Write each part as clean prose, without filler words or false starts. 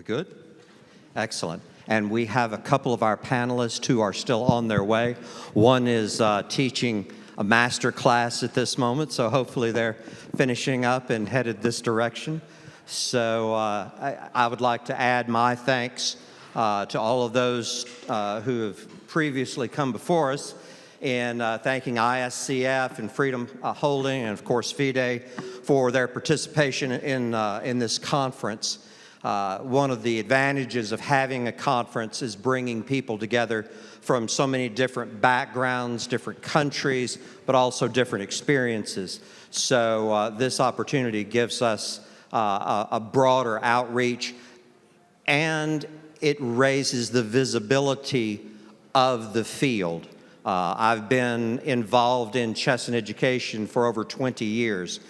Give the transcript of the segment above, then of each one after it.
Good? Excellent. And we have a couple of our panelists who are still on their way. One is teaching a master class at this moment, so hopefully they're finishing up and headed this direction. So I would like to add my thanks to all of those who have previously come before us, and thanking ISCF and Freedom Holding and, of course, FIDE for their participation in this conference. One of the advantages of having a conference is bringing people together from so many different backgrounds, different countries, but also different experiences. So this opportunity gives us a broader outreach, and it raises the visibility of the field. I've been involved in chess and education for over 20 years,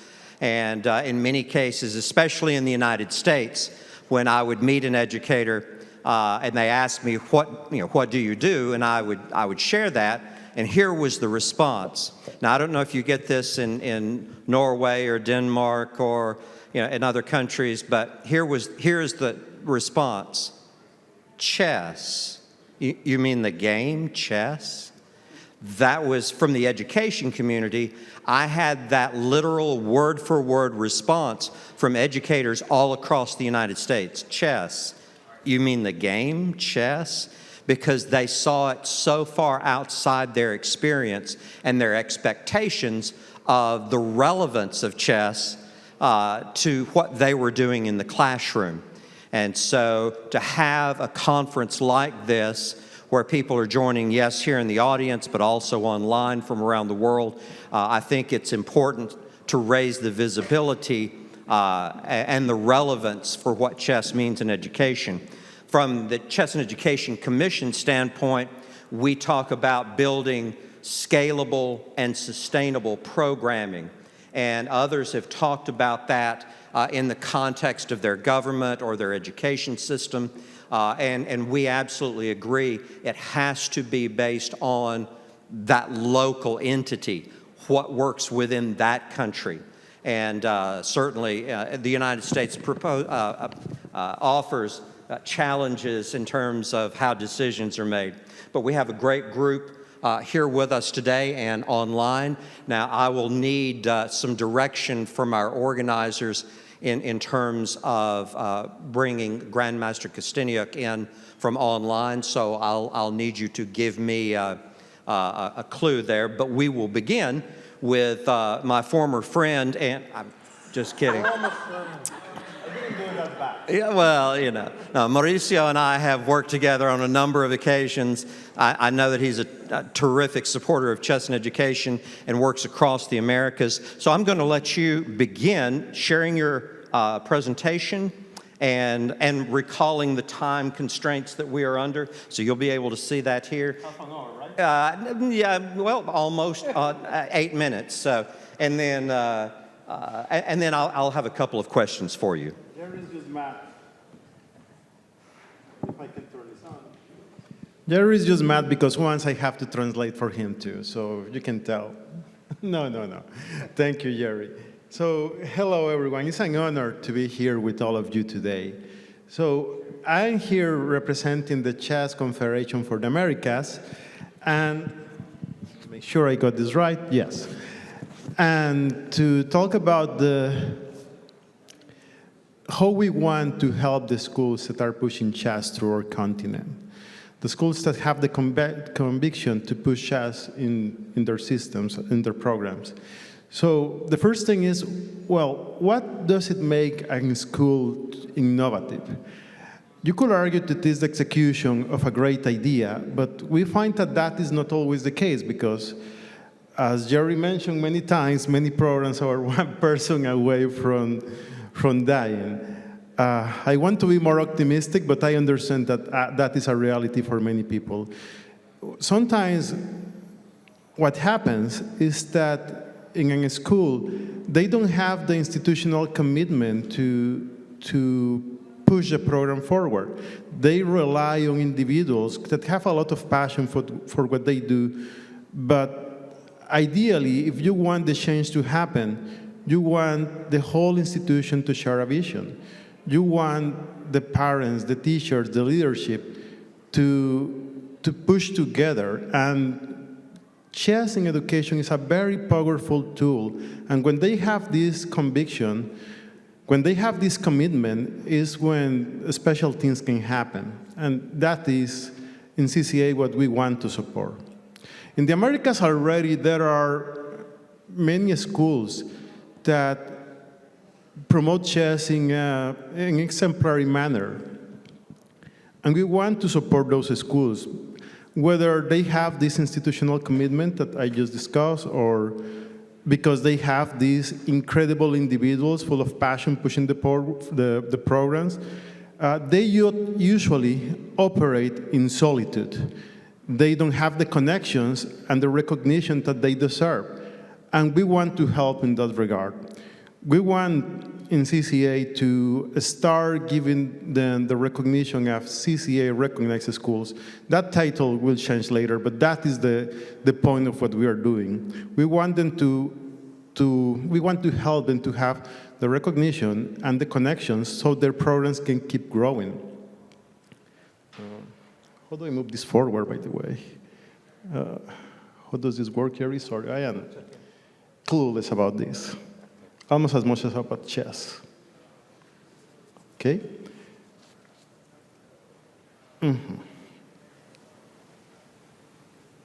and in many cases, especially in the United States, when I would meet an educator and they asked me, what do you do? And I would share that, and here was the response. Now, I don't know if you get this in Norway or Denmark or in other countries, but here's the response. Chess. You mean the game, chess? That was from the education community. I had that literal word-for-word response from educators all across the United States. Chess. You mean the game, chess? Because they saw it so far outside their experience and their expectations of the relevance of chess to what they were doing in the classroom. And so to have a conference like this, where people are joining, yes, here in the audience, but also online from around the world, I think it's important to raise the visibility and the relevance for what chess means in education. From the Chess and Education Commission standpoint, we talk about building scalable and sustainable programming, and others have talked about that in the context of their government or their education system. And we absolutely agree. It has to be based on that local entity, what works within that country. And certainly the United States offers challenges in terms of how decisions are made. But we have a great group here with us today and online. Now, I will need some direction from our organizers in terms of bringing Grandmaster Kosteniuk in from online, so I'll need you to give me a clue there. But we will begin with my former friend, and I'm just kidding. Yeah, well, no, Mauricio and I have worked together on a number of occasions. I know that he's a terrific supporter of chess and education and works across the Americas. So I'm going to let you begin sharing your presentation and recalling the time constraints that we are under. So you'll be able to see that here. Half an hour, right? Yeah, well, almost 8 minutes. So, and then I'll have a couple of questions for you. There is just math. If I can turn this on. Jerry is just mad because once I have to translate for him too, so you can tell. No. Thank you, Jerry. So, hello everyone. It's an honor to be here with all of you today. So, I'm here representing the Chess Confederation for the Americas, and make sure I got this right, yes. And to talk about how we want to help the schools that are pushing chess through our continent. The schools that have the conviction to push chess in their systems, in their programs. So the first thing is, well, what does it make a school innovative? You could argue that it is the execution of a great idea, but we find that that is not always the case because, as Jerry mentioned many times, many programs are one person away from dying. I want to be more optimistic, but I understand that that is a reality for many people. Sometimes what happens is that in a school, they don't have the institutional commitment to push the program forward. They rely on individuals that have a lot of passion for what they do, but ideally, if you want the change to happen, you want the whole institution to share a vision. You want the parents, the teachers, the leadership to push together. And chess in education is a very powerful tool. And when they have this conviction, when they have this commitment, is when special things can happen. And that is, in CCA, what we want to support. In the Americas already, there are many schools that promote chess in an exemplary manner. And we want to support those schools, whether they have this institutional commitment that I just discussed, or because they have these incredible individuals full of passion pushing the programs. They usually operate in solitude. They don't have the connections and the recognition that they deserve. And we want to help in that regard. We want in CCA to start giving them the recognition of CCA recognized schools. That title will change later, but that is the point of what we are doing. We want them we want to help them to have the recognition and the connections so their programs can keep growing. How do I move this forward, by the way? How does this work here? Sorry, I am clueless about this. Almost as much as about chess. Okay?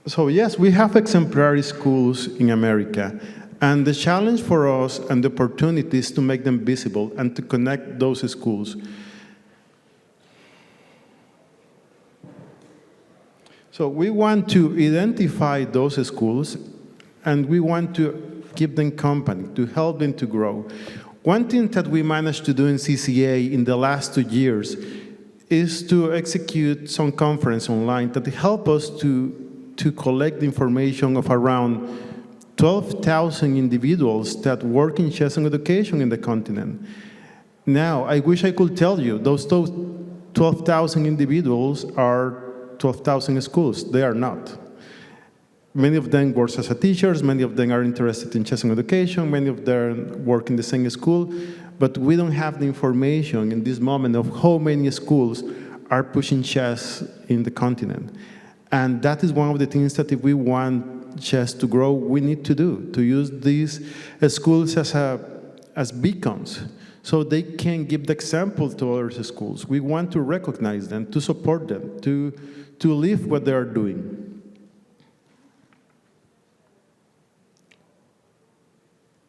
So yes, we have exemplary schools in America. And the challenge for us and the opportunity is to make them visible and to connect those schools. So we want to identify those schools, and we want to give them company, to help them to grow. One thing that we managed to do in CCA in the last 2 years is to execute some conference online that help us to collect the information of around 12,000 individuals that work in chess and education in the continent. Now, I wish I could tell you those 12,000 individuals are 12,000 schools. They are not. Many of them work as teachers, many of them are interested in chess and education, many of them work in the same school, but we don't have the information in this moment of how many schools are pushing chess in the continent. And that is one of the things that if we want chess to grow, we need to do, to use these schools as beacons, so they can give the example to other schools. We want to recognize them, to support them, to live what they are doing.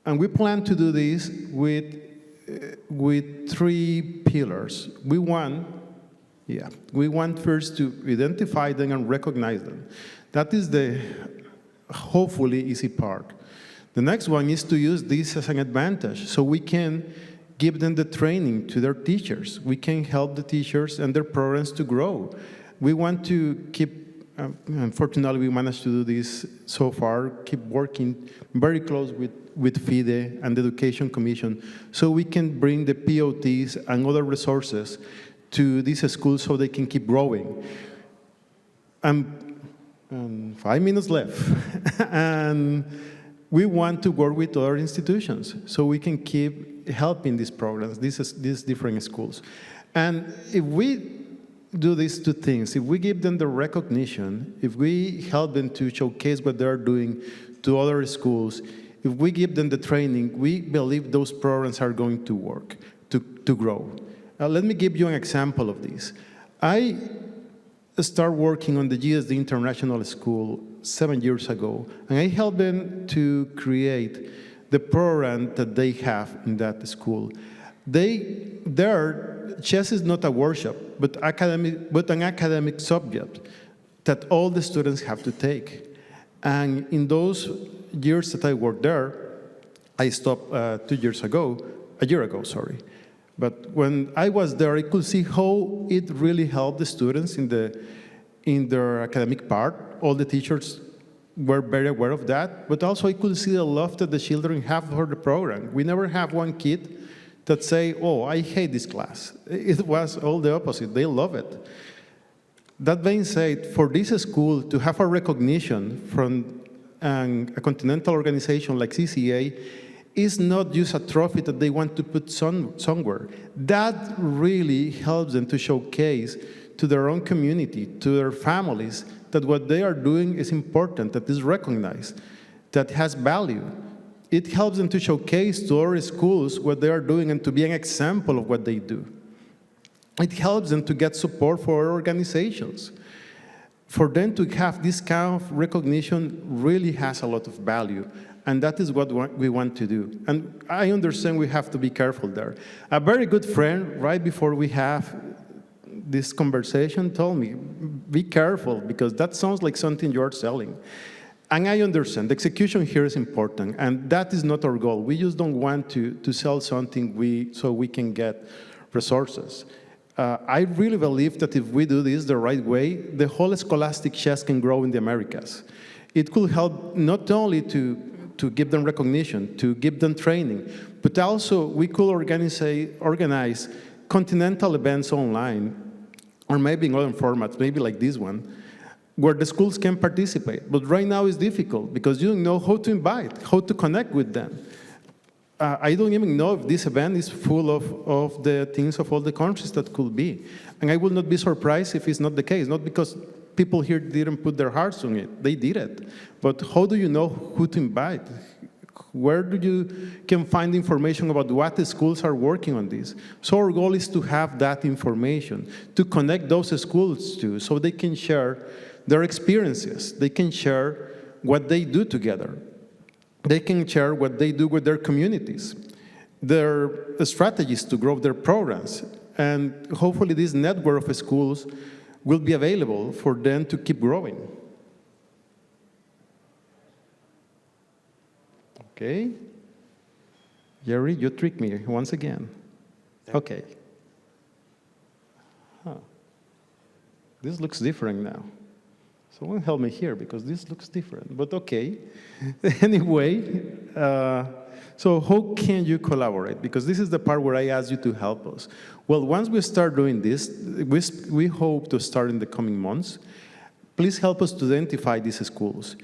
And we plan to do this with 3 pillars. We want first to identify them and recognize them. That is the hopefully easy part. The next one is to use this as an advantage, so we can give them the training to their teachers. We can help the teachers and their programs to grow. We want to keep, unfortunately we managed to do this so far, keep working very close with FIDE and the Education Commission, so we can bring the POTs and other resources to these schools so they can keep growing. 5 minutes left. And we want to work with other institutions so we can keep helping these programs, these different schools. And if we do these 2 things, if we give them the recognition, if we help them to showcase what they're doing to other schools, if we give them the training, we believe those programs are going to work, to grow. Let me give you an example of this. I started working on the GSD International School 7 years ago, and I helped them to create the program that they have in that school. Their chess is not a workshop, but an academic subject that all the students have to take. And in those years that I worked there, I stopped a year ago, sorry. But when I was there, I could see how it really helped the students in their academic part. All the teachers were very aware of that, but also I could see the love that the children have for the program. We never have one kid that say, oh, I hate this class. It was all the opposite. They love it. That being said, for this school to have a recognition from a continental organization like CCA is not just a trophy that they want to put somewhere. That really helps them to showcase to their own community, to their families, that what they are doing is important, that is recognized, that has value. It helps them to showcase to other schools what they are doing and to be an example of what they do. It helps them to get support for other organizations. For them to have this kind of recognition really has a lot of value, and that is what we want to do. And I understand we have to be careful there. A very good friend, right before we have this conversation, told me, be careful, because that sounds like something you're selling. And I understand, the execution here is important, and that is not our goal. We just don't want to sell something so we can get resources. I really believe that if we do this the right way, the whole scholastic chess can grow in the Americas. It could help not only to give them recognition, to give them training, but also we could organize continental events online, or maybe in other formats, maybe like this one, where the schools can participate. But right now it's difficult because you don't know who to invite, how to connect with them. I don't even know if this event is full of the things of all the countries that could be. And I will not be surprised if it's not the case, not because people here didn't put their hearts on it. They did it. But how do you know who to invite? Where do you can find information about what the schools are working on this? So our goal is to have that information, to connect those schools to, so they can share their experiences. They can share what they do together. They can share what they do with their communities, their strategies to grow their programs. And hopefully this network of schools will be available for them to keep growing. Okay. Jerry, you tricked me once again. Okay. Huh. This looks different now. Someone help me here, because this looks different, but okay. Anyway, so how can you collaborate? Because this is the part where I ask you to help us. Well, once we start doing this, we hope to start in the coming months. Please help us to identify these schools.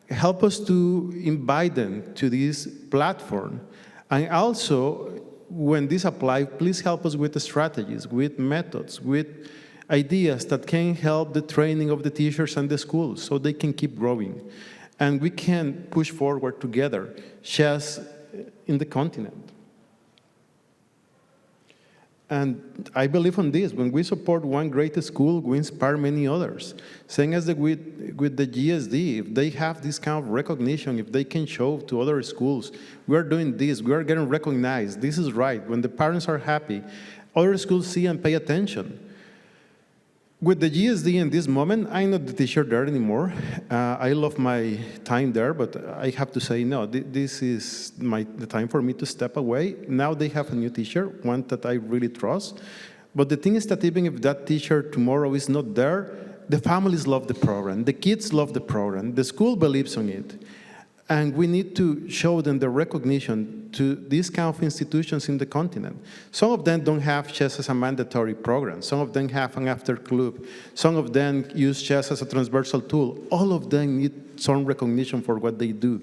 Help us to invite them to this platform. And also, when this applies, please help us with the strategies, with methods, with ideas that can help the training of the teachers and the schools so they can keep growing. And we can push forward together, chess in the continent. And I believe on this. When we support one great school, we inspire many others. Same as with the GSD, if they have this kind of recognition, if they can show to other schools, we are doing this, we are getting recognized, this is right. When the parents are happy, other schools see and pay attention. With the GSD in this moment, I'm not the teacher there anymore. I love my time there, but I have to say, no, this is the time for me to step away. Now they have a new teacher, one that I really trust. But the thing is that even if that teacher tomorrow is not there, the families love the program, the kids love the program, the school believes on it. And we need to show them the recognition to these kind of institutions in the continent. Some of them don't have chess as a mandatory program. Some of them have an after club. Some of them use chess as a transversal tool. All of them need some recognition for what they do.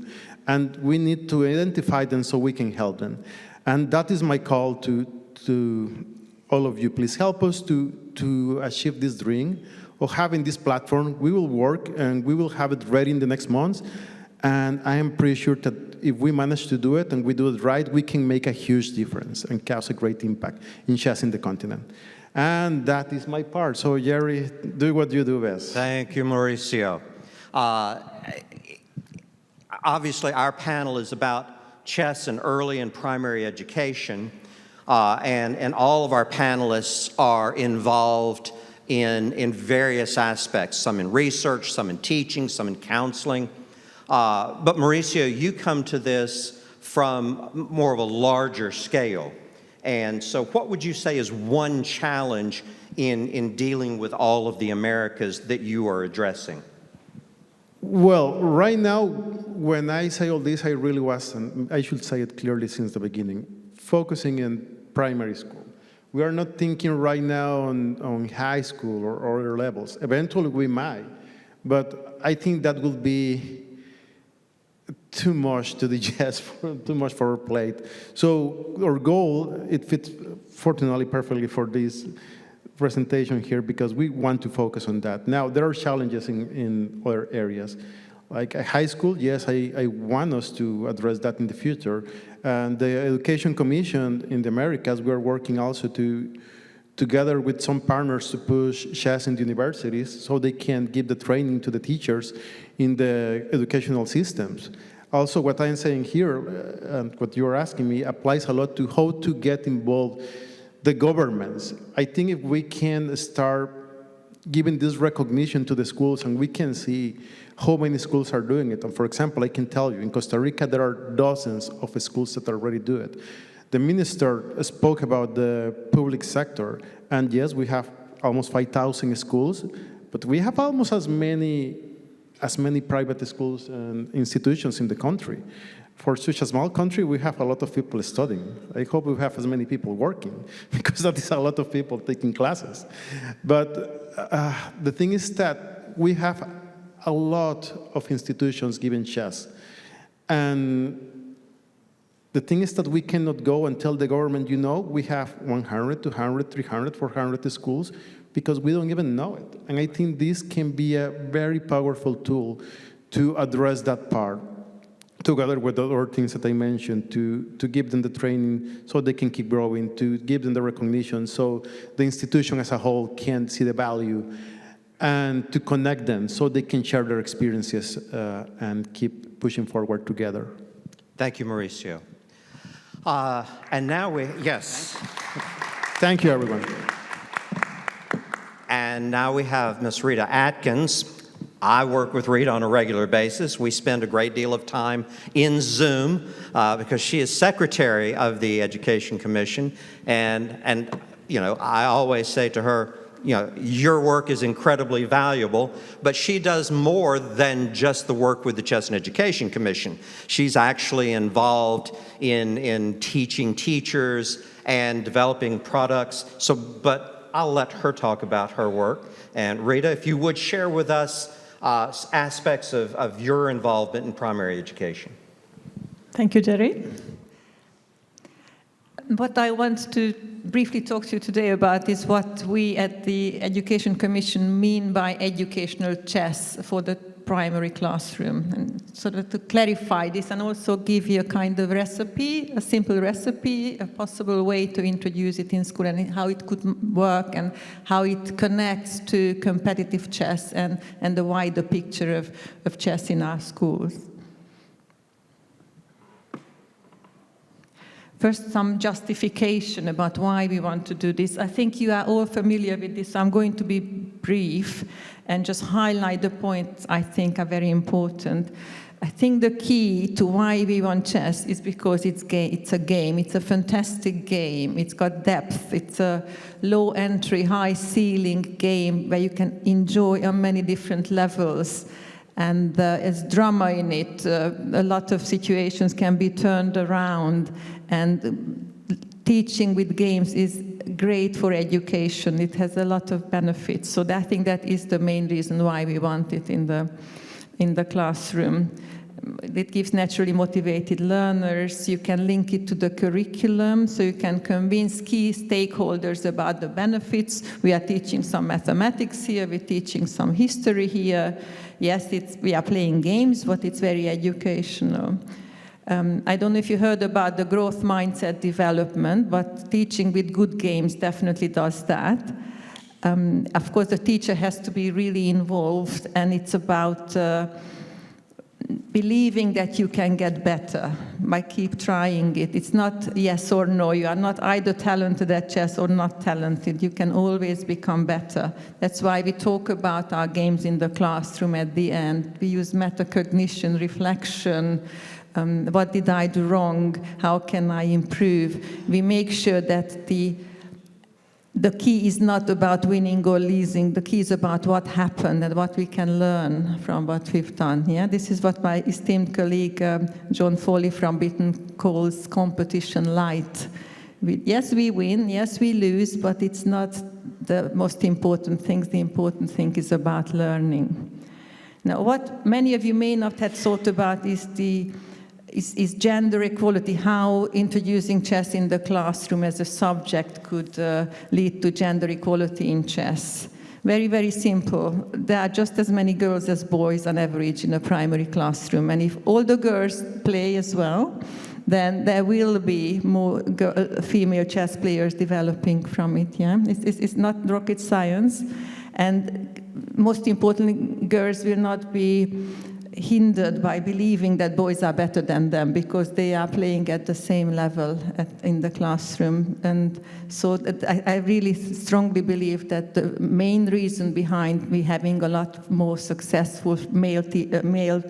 And we need to identify them so we can help them. And that is my call to all of you. Please help us to achieve this dream of having this platform. We will work and we will have it ready in the next months. And I am pretty sure that if we manage to do it and we do it right, we can make a huge difference and cause a great impact in chess in the continent. And that is my part. So, Jerry, do what you do best. Thank you, Mauricio. Obviously, our panel is about chess and early and primary education, and all of our panelists are involved in various aspects, some in research, some in teaching, some in counseling. But Mauricio, you come to this from more of a larger scale. And so what would you say is one challenge in dealing with all of the Americas that you are addressing? Well, right now, when I say all this, I really was, and I should say it clearly since the beginning, focusing in primary school. We are not thinking right now on high school or other levels. Eventually we might, but I think that will be too much to digest, too much for our plate. So our goal, it fits fortunately perfectly for this presentation here because we want to focus on that. Now, there are challenges in other areas. Like high school, yes, I want us to address that in the future. And the Education Commission in the Americas, we are working also together with some partners to push chess in the universities so they can give the training to the teachers in the educational systems. Also, what I'm saying here, and what you're asking me, applies a lot to how to get involved the governments. I think if we can start giving this recognition to the schools and we can see how many schools are doing it. And for example, I can tell you, in Costa Rica, there are dozens of schools that already do it. The minister spoke about the public sector, and yes, we have almost 5,000 schools, but we have almost as many private schools and institutions in the country. For such a small country, we have a lot of people studying. I hope we have as many people working, because that is a lot of people taking classes. But the thing is that we have a lot of institutions giving chess. And the thing is that we cannot go and tell the government, you know, we have 100, 200, 300, 400 schools, because we don't even know it. And I think this can be a very powerful tool to address that part, together with the other things that I mentioned, to give them the training so they can keep growing, to give them the recognition so the institution as a whole can see the value, and to connect them so they can share their experiences and keep pushing forward together. Thank you, Mauricio. And now yes. Thank you, everyone. And now we have Ms. Rita Atkins. I work with Rita on a regular basis. We spend a great deal of time in Zoom because she is secretary of the Education Commission. And you know, I always say to her, you know, your work is incredibly valuable, but she does more than just the work with the Chess and Education Commission. She's actually involved in teaching teachers and developing products. But I'll let her talk about her work. And Rita, if you would share with us aspects of your involvement in primary education. Thank you, Jerry. What I want to briefly talk to you today about is what we at the Education Commission mean by educational chess for the primary classroom, and sort of to clarify this and also give you a kind of recipe, a simple recipe, a possible way to introduce it in school and how it could work and how it connects to competitive chess and the wider picture of chess in our schools. First, some justification about why we want to do this. I think you are all familiar with this, so I'm going to be brief and just highlight the points I think are very important. I think the key to why we want chess is because it's a game. It's a fantastic game. It's got depth. It's a low entry, high ceiling game where you can enjoy on many different levels. And there's drama in it. A lot of situations can be turned around. And teaching with games is great for education. It has a lot of benefits. So I think that is the main reason why we want it in the classroom. It gives naturally motivated learners. You can link it to the curriculum, so you can convince key stakeholders about the benefits. We are teaching some mathematics here. We're teaching some history here. Yes, we are playing games, but it's very educational. I don't know if you heard about the growth mindset development, but teaching with good games definitely does that. Of course, the teacher has to be really involved, and it's about believing that you can get better by keep trying it. It's not yes or no. You are not either talented at chess or not talented. You can always become better. That's why we talk about our games in the classroom at the end. We use metacognition, reflection. What did I do wrong? How can I improve? We make sure that the key is not about winning or losing. The key is about what happened and what we can learn from what we've done. Yeah, this is what my esteemed colleague John Foley from Britain calls competition light. Yes, we win, yes, we lose, but it's not the most important thing. The important thing is about learning. Now, what many of you may not have thought about is gender equality, how introducing chess in the classroom as a subject could lead to gender equality in chess. Very, very simple. There are just as many girls as boys on average in a primary classroom, and if all the girls play as well, then there will be more female chess players developing from it. Yeah, it's not rocket science, and most importantly, girls will not be hindered by believing that boys are better than them because they are playing at the same level in the classroom. And so I really strongly believe that the main reason behind me having a lot more successful male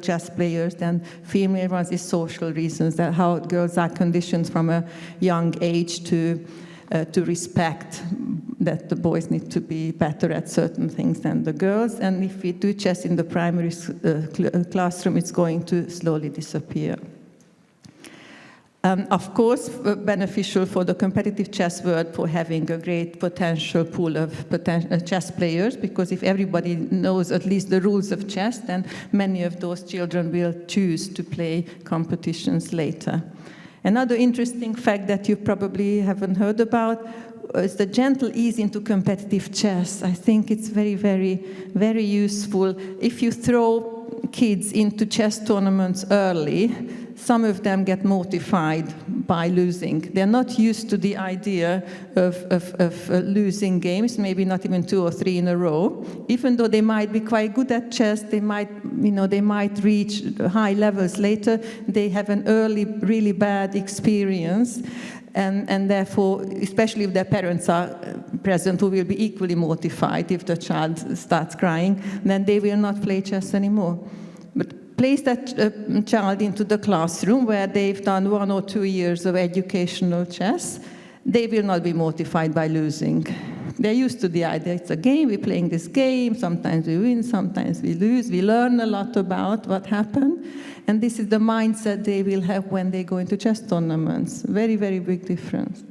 chess players than female ones is social reasons, that how girls are conditioned from a young age to respect that the boys need to be better at certain things than the girls. And if we do chess in the primary classroom, it's going to slowly disappear. Of course, beneficial for the competitive chess world for having a great potential pool of chess players, because if everybody knows at least the rules of chess, then many of those children will choose to play competitions later. Another interesting fact that you probably haven't heard about is the gentle ease into competitive chess. I think it's very, very, very useful. If you throw kids into chess tournaments early, some of them get mortified by losing. They're not used to the idea of losing games, maybe not even 2 or 3 in a row. Even though they might be quite good at chess, they might reach high levels later. They have an early, really bad experience. And therefore, especially if their parents are present, who will be equally mortified if the child starts crying, then they will not play chess anymore. But place that child into the classroom where they've done 1 or 2 years of educational chess, they will not be mortified by losing. They're used to the idea, it's a game, we're playing this game, sometimes we win, sometimes we lose, we learn a lot about what happened, and this is the mindset they will have when they go into chess tournaments. Very, very big difference.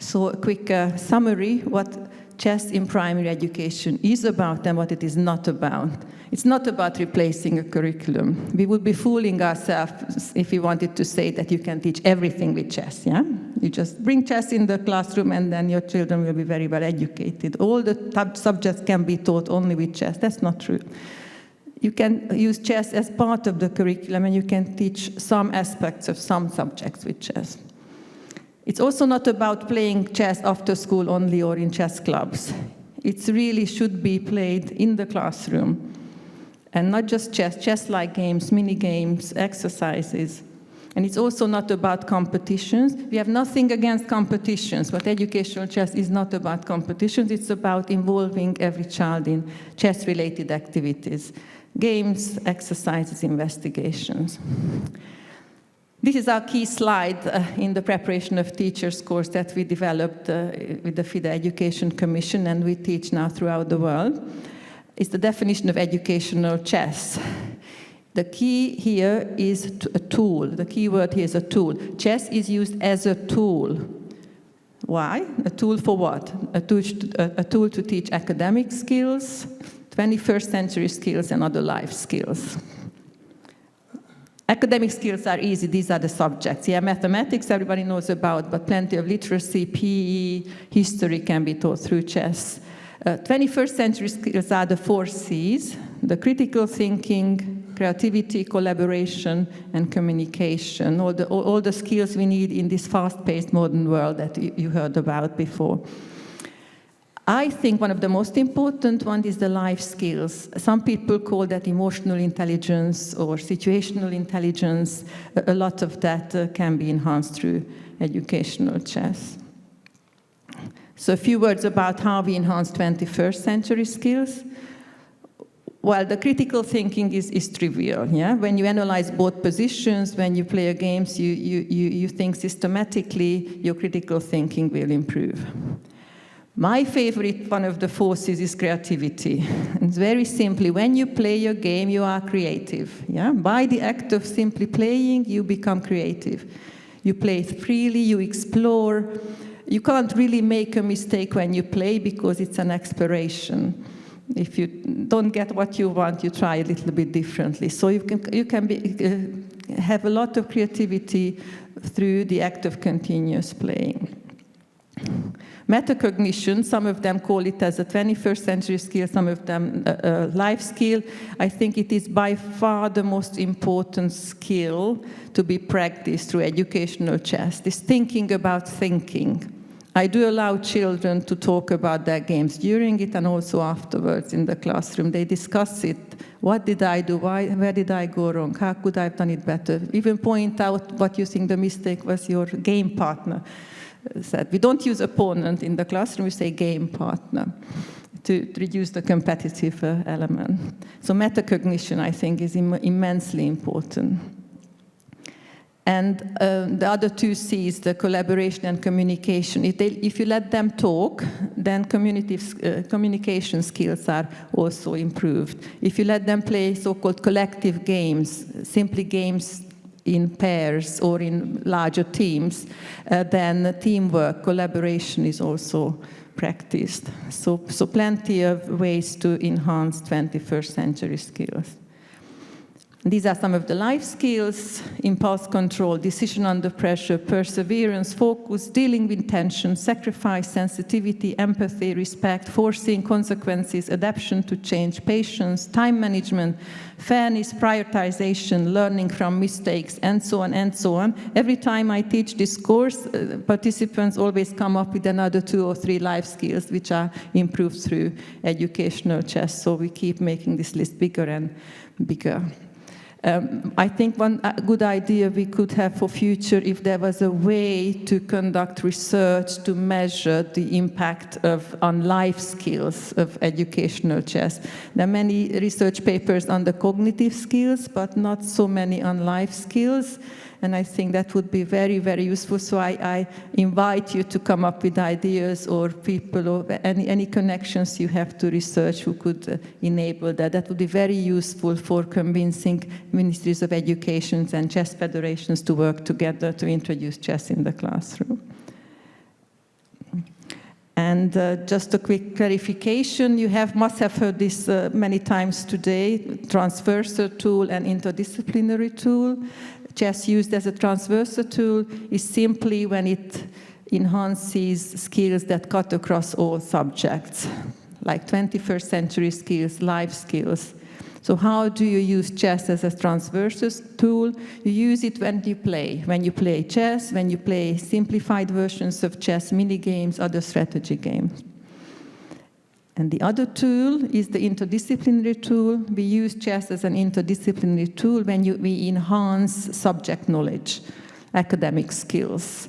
So a quick summary, what chess in primary education is about and what it is not about. It's not about replacing a curriculum. We would be fooling ourselves if we wanted to say that you can teach everything with chess, yeah? You just bring chess in the classroom and then your children will be very well educated. All the subjects can be taught only with chess. That's not true. You can use chess as part of the curriculum and you can teach some aspects of some subjects with chess. It's also not about playing chess after school only or in chess clubs. It really should be played in the classroom. And not just chess, chess-like games, mini-games, exercises. And it's also not about competitions. We have nothing against competitions, but educational chess is not about competitions. It's about involving every child in chess-related activities. Games, exercises, investigations. This is our key slide in the preparation of teachers course that we developed with the FIDE Education Commission, and we teach now throughout the world. It's the definition of educational chess. The key here is a tool. The key word here is a tool. Chess is used as a tool. Why? A tool for what? A tool to teach academic skills, 21st century skills, and other life skills. Academic skills are easy, these are the subjects. Yeah, mathematics everybody knows about, but plenty of literacy, PE, history can be taught through chess. 21st century skills are the 4 C's, the critical thinking, creativity, collaboration, and communication, all the skills we need in this fast-paced modern world that you heard about before. I think one of the most important ones is the life skills. Some people call that emotional intelligence or situational intelligence. A lot of that can be enhanced through educational chess. So a few words about how we enhance 21st century skills. Well, the critical thinking is trivial. Yeah? When you analyze both positions, when you play games, you think systematically, your critical thinking will improve. My favorite one of the forces is creativity. It's very simply, when you play your game, you are creative. Yeah? By the act of simply playing, you become creative. You play freely, you explore. You can't really make a mistake when you play because it's an exploration. If you don't get what you want, you try a little bit differently. So you can have a lot of creativity through the act of continuous playing. Metacognition, some of them call it as a 21st century skill, some of them a life skill. I think it is by far the most important skill to be practiced through educational chess, this thinking about thinking. I do allow children to talk about their games during it and also afterwards in the classroom. They discuss it. What did I do? Where did I go wrong? How could I have done it better? Even point out what you think the mistake was your game partner said. We don't use opponent in the classroom, we say game partner to reduce the competitive element. So metacognition, I think, is immensely important. And the other two C's, the collaboration and communication, if you let them talk, then communication skills are also improved. If you let them play so-called collective games, simply games in pairs or in larger teams, then teamwork, collaboration is also practiced. So plenty of ways to enhance 21st century skills. These are some of the life skills: impulse control, decision under pressure, perseverance, focus, dealing with tension, sacrifice, sensitivity, empathy, respect, foreseeing consequences, adaptation to change, patience, time management, fairness, prioritization, learning from mistakes, and so on and so on. Every time I teach this course, participants always come up with another 2 or 3 life skills which are improved through educational chess. So we keep making this list bigger and bigger. I think one good idea we could have for future, if there was a way to conduct research to measure the impact on life skills of educational chess. There are many research papers on the cognitive skills, but not so many on life skills. And I think that would be very, very useful. So I invite you to come up with ideas, or people, or any connections you have to research who could enable that. That would be very useful for convincing ministries of education and chess federations to work together to introduce chess in the classroom. And just a quick clarification, you must have heard this many times today: transversal tool and interdisciplinary tool. Chess used as a transversal tool is simply when it enhances skills that cut across all subjects, like 21st century skills, life skills. So how do you use chess as a transversal tool? You use it when you play chess, when you play simplified versions of chess, mini games, other strategy games. And the other tool is the interdisciplinary tool. We use chess as an interdisciplinary tool when we enhance subject knowledge, academic skills.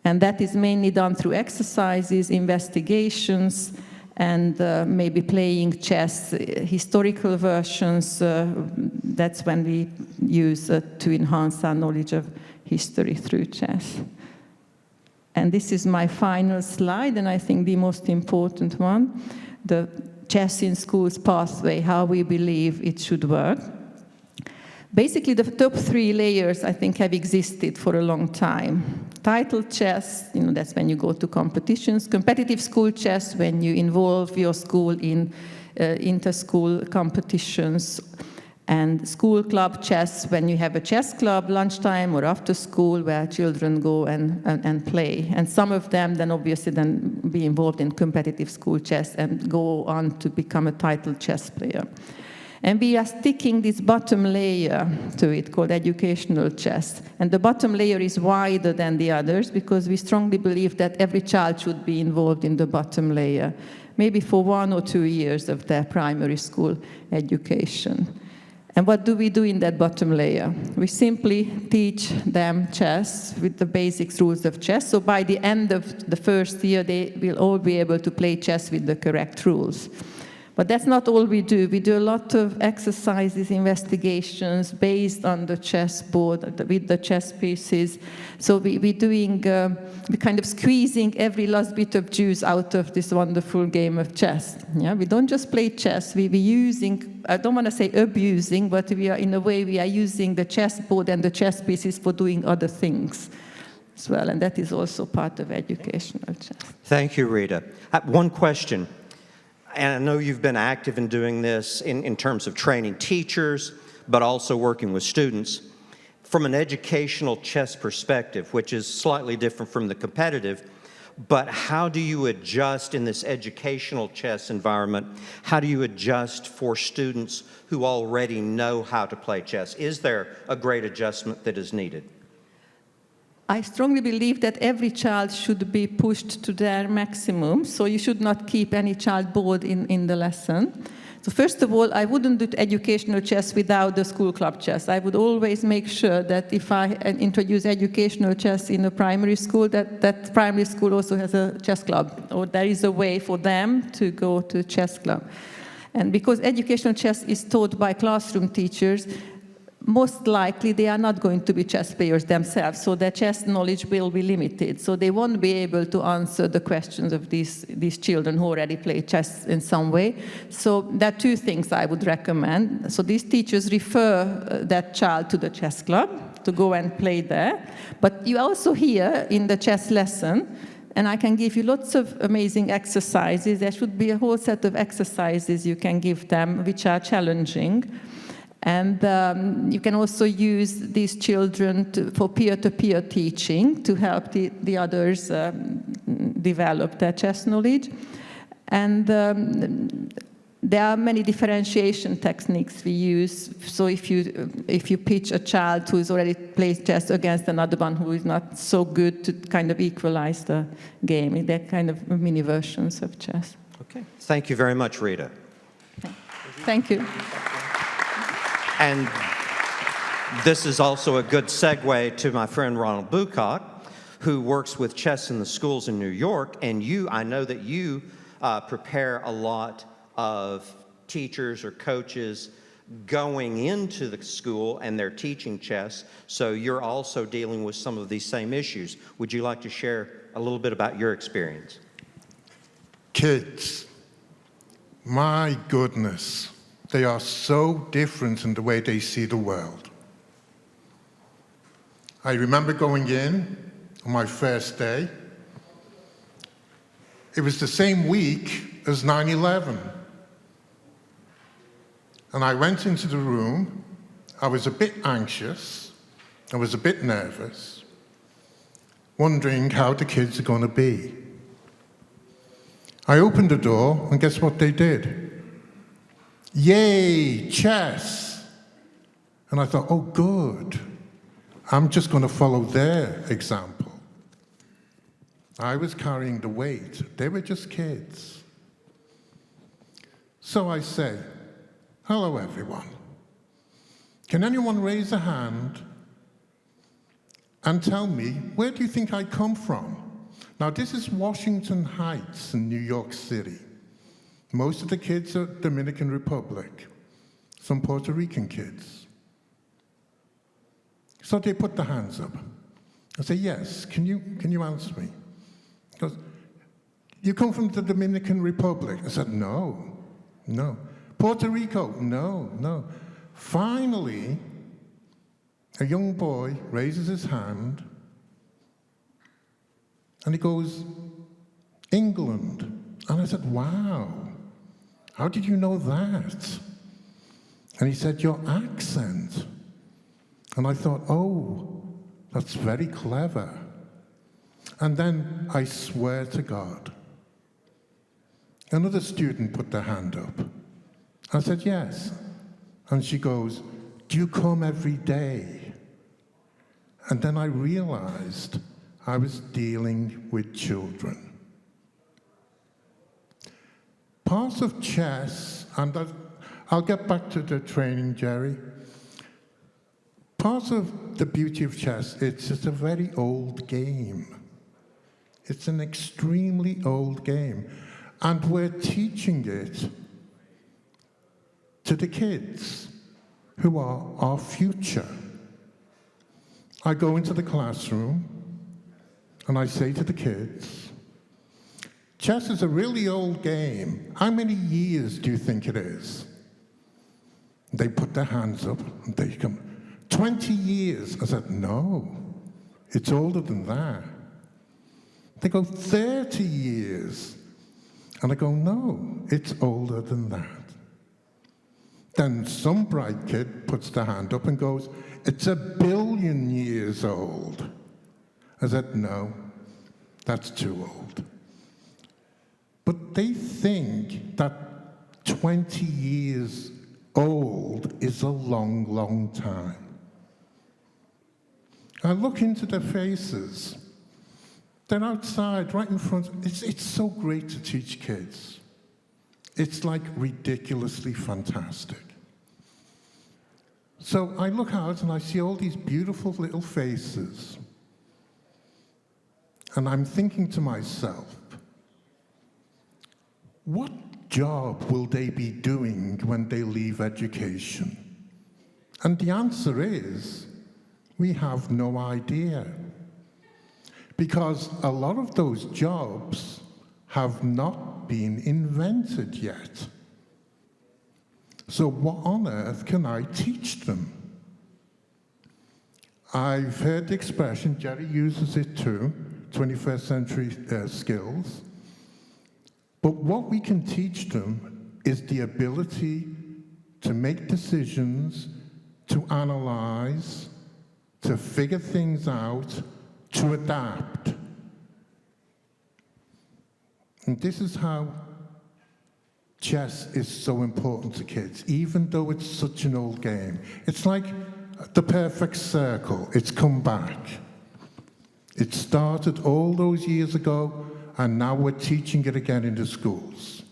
And that is mainly done through exercises, investigations, and maybe playing chess, historical versions. That's when we use to enhance our knowledge of history through chess. And this is my final slide, and I think the most important one: the chess in schools pathway, how we believe it should work. Basically, the top 3 layers, I think, have existed for a long time. Titled chess, that's when you go to competitions. Competitive school chess, when you involve your school in inter-school competitions. And school club chess, when you have a chess club lunchtime or after school where children go and play. And some of them then obviously then be involved in competitive school chess and go on to become a titled chess player. And we are sticking this bottom layer to it called educational chess. And the bottom layer is wider than the others because we strongly believe that every child should be involved in the bottom layer, maybe for 1 or 2 years of their primary school education. And what do we do in that bottom layer? We simply teach them chess with the basic rules of chess. So by the end of the first year, they will all be able to play chess with the correct rules. But that's not all we do. We do a lot of exercises, investigations based on the chessboard, with the chess pieces. So we're kind of squeezing every last bit of juice out of this wonderful game of chess. Yeah? We don't just play chess, we're using, I don't want to say abusing, but we are using the chessboard and the chess pieces for doing other things as well, and that is also part of educational chess. Thank you, Rita. One question. And I know you've been active in doing this in terms of training teachers, but also working with students. From an educational chess perspective, which is slightly different from the competitive, but how do you adjust in this educational chess environment? How do you adjust for students who already know how to play chess? Is there a great adjustment that is needed? I strongly believe that every child should be pushed to their maximum, so you should not keep any child bored in the lesson. So first of all, I wouldn't do educational chess without the school club chess. I would always make sure that if I introduce educational chess in a primary school, that primary school also has a chess club, or there is a way for them to go to chess club. And because educational chess is taught by classroom teachers, most likely they are not going to be chess players themselves, so their chess knowledge will be limited. So they won't be able to answer the questions of these children who already play chess in some way. So there are two things I would recommend. So these teachers refer that child to the chess club to go and play there. But you also hear in the chess lesson, and I can give you lots of amazing exercises. There should be a whole set of exercises you can give them which are challenging. And you can also use these children for peer-to-peer teaching to help the others develop their chess knowledge. And there are many differentiation techniques we use. So if you pitch a child who has already played chess against another one who is not so good, to kind of equalize the game. They're kind of mini versions of chess. Okay. Thank you very much, Rita. Thank you. And this is also a good segue to my friend Ronald Boocock, who works with chess in the schools in New York. And I know that you prepare a lot of teachers or coaches going into the school and they're teaching chess. So you're also dealing with some of these same issues. Would you like to share a little bit about your experience? Kids, my goodness. They are so different in the way they see the world. I remember going in on my first day. It was the same week as 9/11. And I went into the room. I was a bit anxious. I was a bit nervous, wondering how the kids are going to be. I opened the door, and guess what they did? Yay, chess. And I thought, oh, good. I'm just going to follow their example. I was carrying the weight. They were just kids. So I say, hello, everyone. Can anyone raise a hand and tell me, where do you think I come from? Now, this is Washington Heights in New York City. Most of the kids are Dominican Republic, some Puerto Rican kids. So they put their hands up. I say, yes, can you answer me? He goes, you come from the Dominican Republic? I said, no. Puerto Rico? No. Finally, a young boy raises his hand and he goes, England. And I said, wow. How did you know that? And he said, your accent. And I thought, oh, that's very clever. And then I swear to God, another student put their hand up. I said, yes. And she goes, do you come every day? And then I realized I was dealing with children. Parts of chess, and I'll get back to the training, Jerry. Part of the beauty of chess, it's a very old game. It's an extremely old game. And we're teaching it to the kids who are our future. I go into the classroom and I say to the kids, chess is a really old game. How many years do you think it is? They put their hands up and they come, 20 years. I said, no, it's older than that. They go, 30 years. And I go, no, it's older than that. Then some bright kid puts their hand up and goes, it's 1 billion years old. I said, no, that's too old. But they think that 20 years old is a long, long time. I look into their faces. They're outside, right in front. It's so great to teach kids. It's like ridiculously fantastic. So I look out and I see all these beautiful little faces. And I'm thinking to myself, what job will they be doing when they leave education? And the answer is, we have no idea. Because a lot of those jobs have not been invented yet. So what on earth can I teach them? I've heard the expression, Jerry uses it too, 21st century skills. But what we can teach them is the ability to make decisions, to analyze, to figure things out, to adapt. And this is how chess is so important to kids, even though it's such an old game. It's like the perfect circle. It's come back. It started all those years ago, and now we're teaching it again in the schools.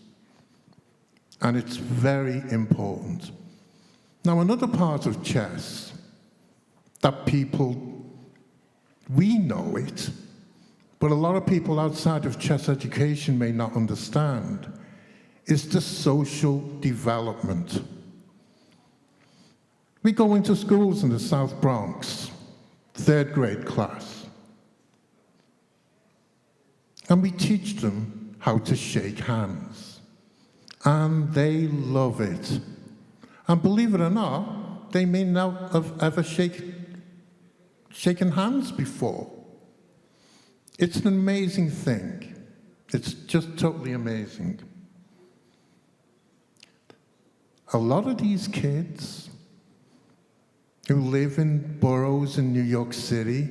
And it's very important. Now, another part of chess that we know it, but a lot of people outside of chess education may not understand, is the social development. We go into schools in the South Bronx, 3rd grade class, and we teach them how to shake hands. And they love it. And believe it or not, they may not have ever shaken hands before. It's an amazing thing. It's just totally amazing. A lot of these kids who live in boroughs in New York City,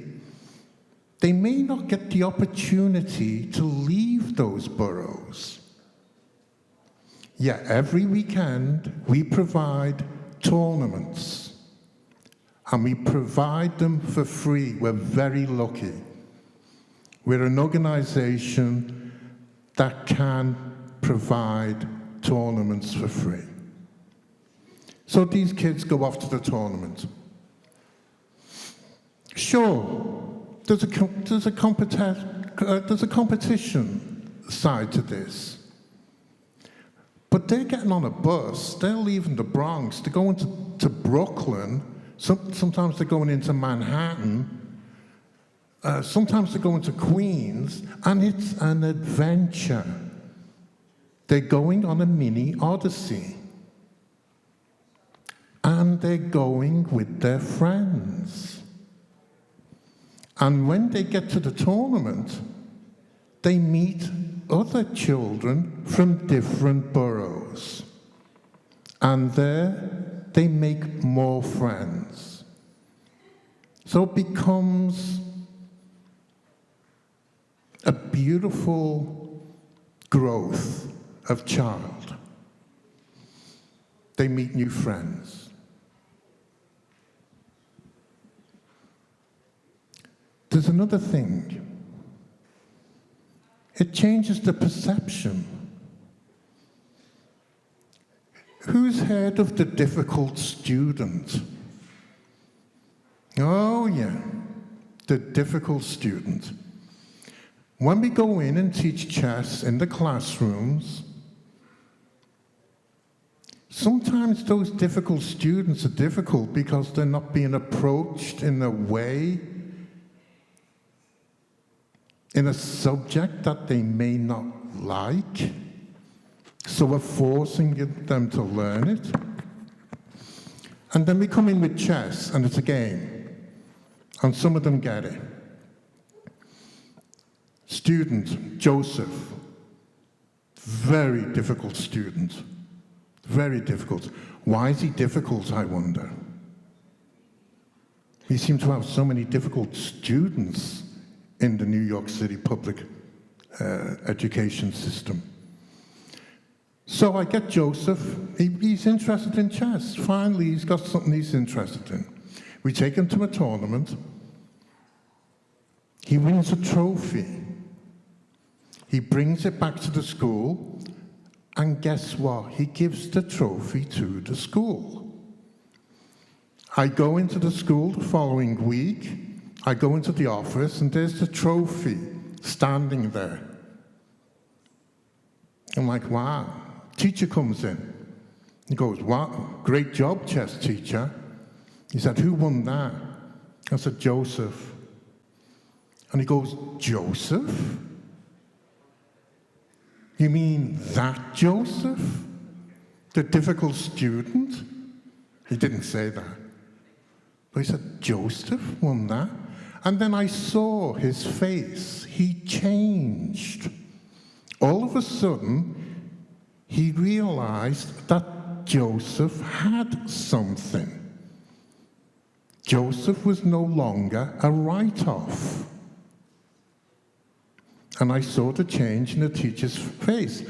they may not get the opportunity to leave those boroughs. Yet every weekend we provide tournaments, and we provide them for free. We're very lucky. We're an organization that can provide tournaments for free. So these kids go off to the tournament. Sure, there's a competition side to this. But they're getting on a bus, they're leaving the Bronx, they're going to Brooklyn, sometimes they're going into Manhattan, sometimes they're going to Queens, and it's an adventure. They're going on a mini odyssey. And they're going with their friends. And when they get to the tournament, they meet other children from different boroughs. And there, they make more friends. So it becomes a beautiful growth of child. They meet new friends. There's another thing. It changes the perception. Who's heard of the difficult student? Oh, yeah, the difficult student. When we go in and teach chess in the classrooms, sometimes those difficult students are difficult because they're not being approached in a way, in a subject that they may not like, so we're forcing them to learn it. And then we come in with chess, and it's a game, and some of them get it. Student, Joseph, very difficult student, very difficult. Why is he difficult, I wonder? We seem to have so many difficult students in the New York City public education system. So I get Joseph, he's interested in chess. Finally, he's got something he's interested in. We take him to a tournament. He wins a trophy. He brings it back to the school, and guess what? He gives the trophy to the school. I go into the school the following week. I go into the office, and there's the trophy standing there. I'm like, wow. Teacher comes in. He goes, wow, great job, chess teacher. He said, who won that? I said, Joseph. And he goes, Joseph? You mean that Joseph? The difficult student? He didn't say that. But he said, Joseph won that? And then I saw his face. He changed. All of a sudden, he realized that Joseph had something. Joseph was no longer a write-off. And I saw the change in the teacher's face.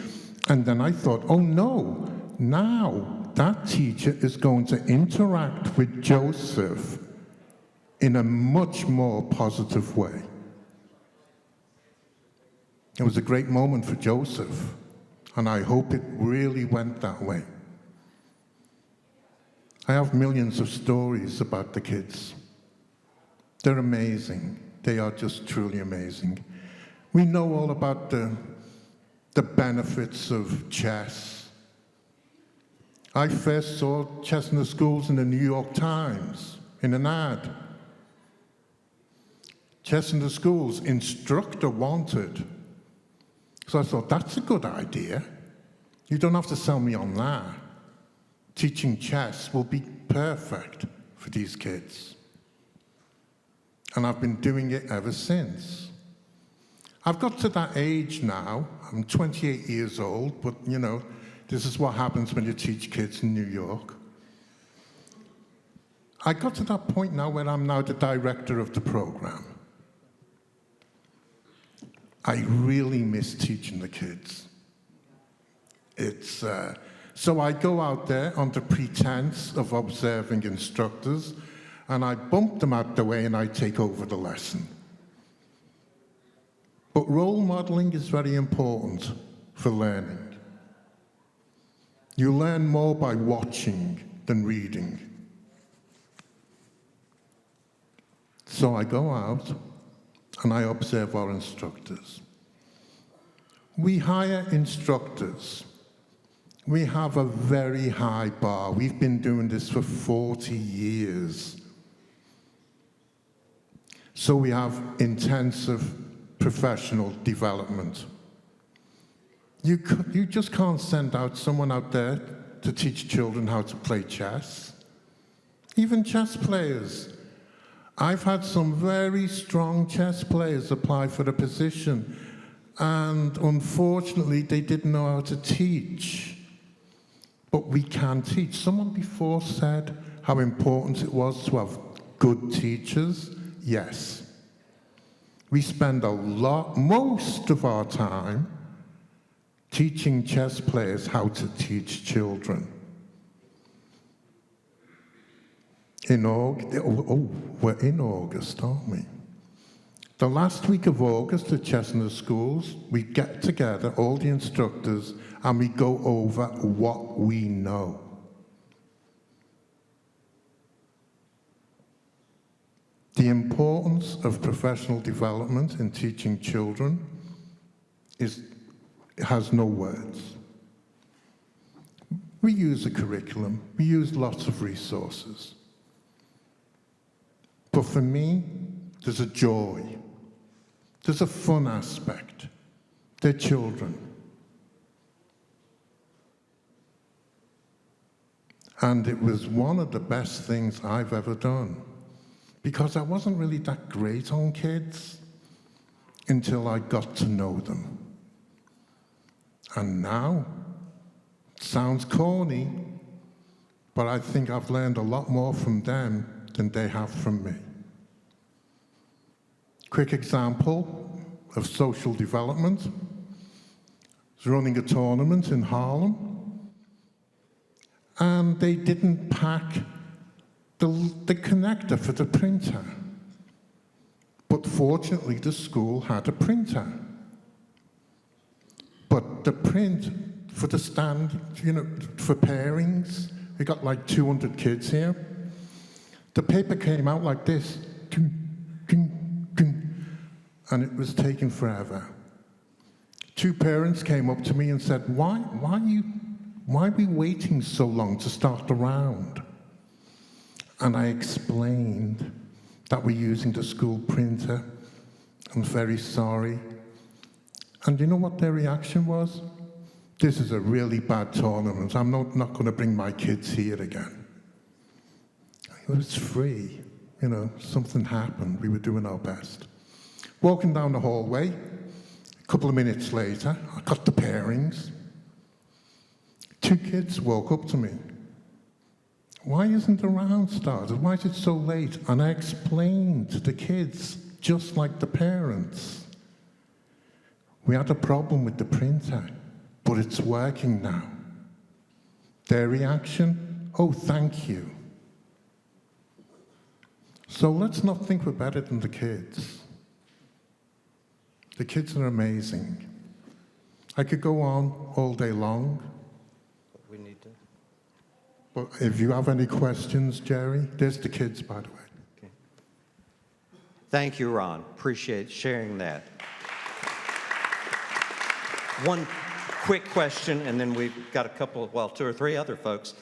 And then I thought, oh no, now that teacher is going to interact with Joseph in a much more positive way. It was a great moment for Joseph, and I hope it really went that way. I have millions of stories about the kids. They're amazing. They are just truly amazing. We know all about the benefits of chess. I first saw chess in the schools in the New York Times, in an ad. Chess in the schools, instructor wanted. So I thought, that's a good idea. You don't have to sell me on that. Teaching chess will be perfect for these kids. And I've been doing it ever since. I've got to that age now. I'm 28 years old, but you know, this is what happens when you teach kids in New York. I got to that point now where I'm now the director of the program. I really miss teaching the kids. So I go out there under pretense of observing instructors, and I bump them out the way and I take over the lesson. But role modeling is very important for learning. You learn more by watching than reading. So I go out and I observe our instructors. We hire instructors. We have a very high bar. We've been doing this for 40 years. So we have intensive professional development. You just can't send out someone out there to teach children how to play chess. Even chess players. I've had some very strong chess players apply for the position, and unfortunately they didn't know how to teach. But we can teach. Someone before said how important it was to have good teachers. Yes. We spend most of our time teaching chess players how to teach children. We're in August, aren't we? The last week of August at Chess in the Schools, we get together, all the instructors, and we go over what we know. The importance of professional development in teaching children has no words. We use a curriculum. We use lots of resources. But for me, there's a joy. There's a fun aspect. They're children. And it was one of the best things I've ever done, because I wasn't really that great on kids until I got to know them. And now, it sounds corny, but I think I've learned a lot more from them than they have from me. Quick example of social development. I was running a tournament in Harlem, and they didn't pack the connector for the printer. But fortunately, the school had a printer. But the print for the stand, for pairings, we got like 200 kids here. The paper came out like this, and it was taking forever. 2 parents came up to me and said, why are we waiting so long to start the round? And I explained that we're using the school printer. I'm very sorry. And you know what their reaction was? This is a really bad tournament. I'm not going to bring my kids here again. It was free. Something happened. We were doing our best. Walking down the hallway, a couple of minutes later, I got the pairings. 2 kids woke up to me. Why isn't the round started? Why is it so late? And I explained to the kids, just like the parents. We had a problem with the printer, but it's working now. Their reaction, oh, thank you. So let's not think we're better than the kids. The kids are amazing. I could go on all day long. We need to. But if you have any questions, Jerry, there's the kids, by the way. Okay. Thank you, Ron. Appreciate sharing that. One quick question, and then we've got a couple, 2 or 3 other folks.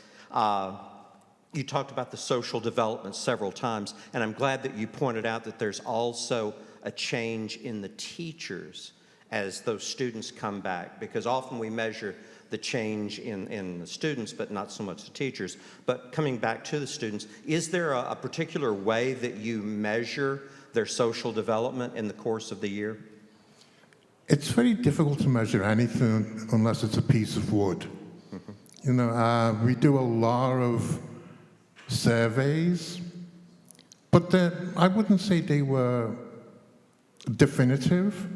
You talked about the social development several times, and I'm glad that you pointed out that there's also a change in the teachers as those students come back, because often we measure the change in the students, but not so much the teachers. But coming back to the students, is there a particular way that you measure their social development in the course of the year? It's very difficult to measure anything unless it's a piece of wood. Mm-hmm. We do a lot of surveys, but I wouldn't say they were definitive.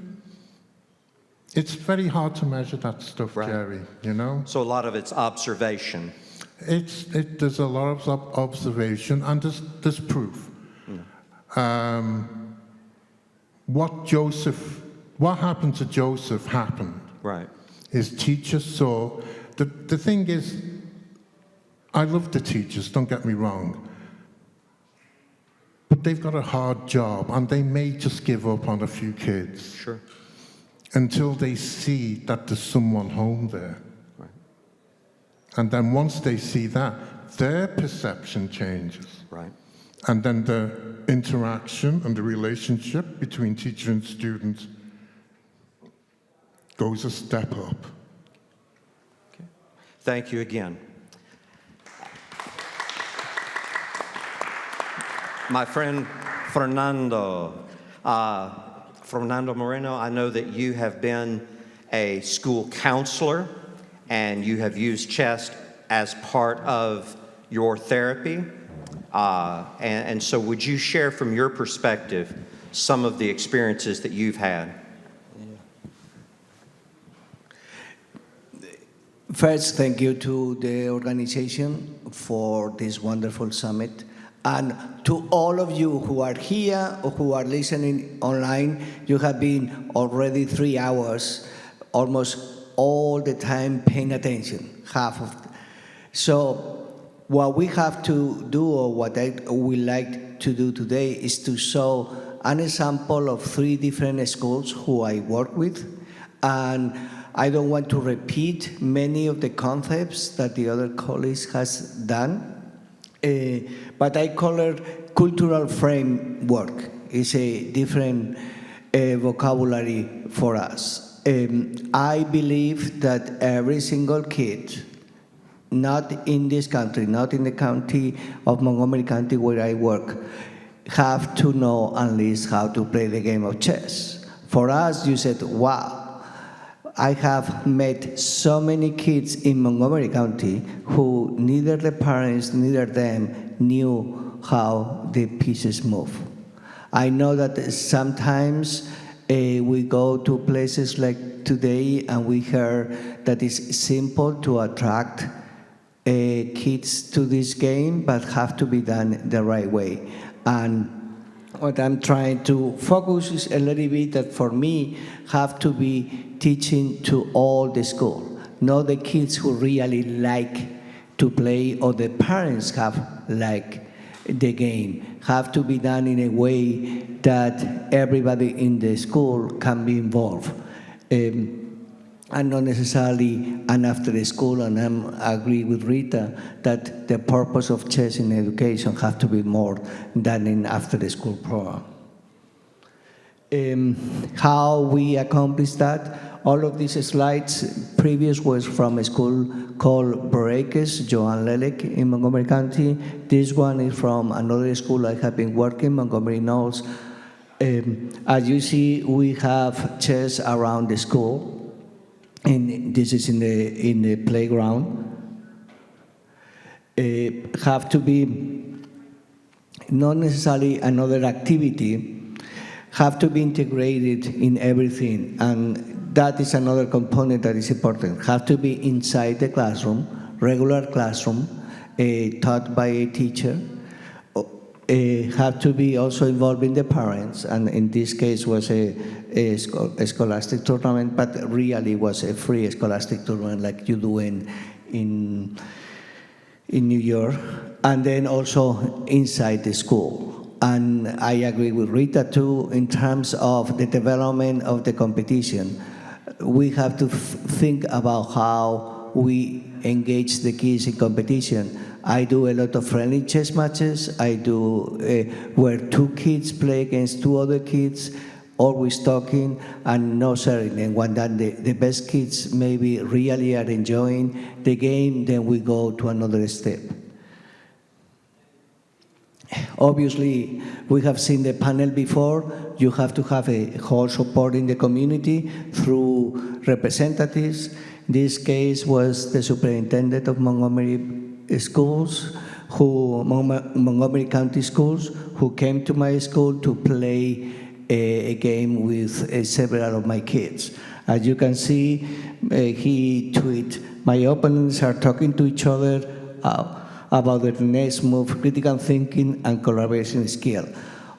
It's very hard to measure that stuff, right. Jerry, So a lot of it's observation. There's a lot of observation, and there's proof. Yeah. What happened to Joseph happened. Right. His teachers saw. The thing is, I love the teachers, don't get me wrong. But they've got a hard job, and they may just give up on a few kids. Sure. Until they see that there's someone home there. Right. And then once they see that, their perception changes. Right. And then the interaction and the relationship between teacher and student goes a step up. Okay. Thank you again. My friend Fernando, Fernando Moreno, I know that you have been a school counselor and you have used chess as part of your therapy. And so would you share from your perspective some of the experiences that you've had? First, thank you to the organization for this wonderful summit. And to all of you who are here or who are listening online, you have been already 3 hours, almost all the time paying attention, half of. So what we have to do, or what I would like to do today, is to show an example of 3 different schools who I work with, and I don't want to repeat many of the concepts that the other colleagues has done, but I call it cultural framework. It's a different vocabulary for us. I believe that every single kid, not in this country, not in the county of Montgomery County where I work, have to know at least how to play the game of chess. For us, you said, wow, I have met so many kids in Montgomery County who neither the parents, neither them knew how the pieces move. I know that sometimes we go to places like today and we hear that it's simple to attract kids to this game, but have to be done the right way. And what I'm trying to focus is a little bit that for me have to be teaching to all the school, not the kids who really like to play or the parents have like the game, have to be done in a way that everybody in the school can be involved. And not necessarily an after school, and I agree with Rita that the purpose of chess in education has to be more than an after school program. How we accomplish that, all of these slides previous was from a school called Breakers, Joan Lelek in Montgomery County. This one is from another school I have been working, Montgomery Knolls. As you see, we have chess around the school. And this is in the playground. Have to be not necessarily another activity, have to be integrated in everything. And that is another component that is important. Have to be inside the classroom, regular classroom, taught by a teacher. Have to be also involving the parents, and in this case was a scholastic tournament, but really was a free scholastic tournament like you do in New York, and then also inside the school. And I agree with Rita too in terms of the development of the competition. We have to think about how we engage the kids in competition. I do a lot of friendly chess matches. I do where two kids play against two other kids, always talking and no sharing. And when that the best kids maybe really are enjoying the game, then we go to another step. Obviously, we have seen the panel before. You have to have a whole support in the community through representatives. This case was the superintendent of Montgomery schools, Montgomery County schools, who came to my school to play a game with several of my kids. As you can see, he tweeted, "My opponents are talking to each other about the next move, critical thinking and collaboration skill."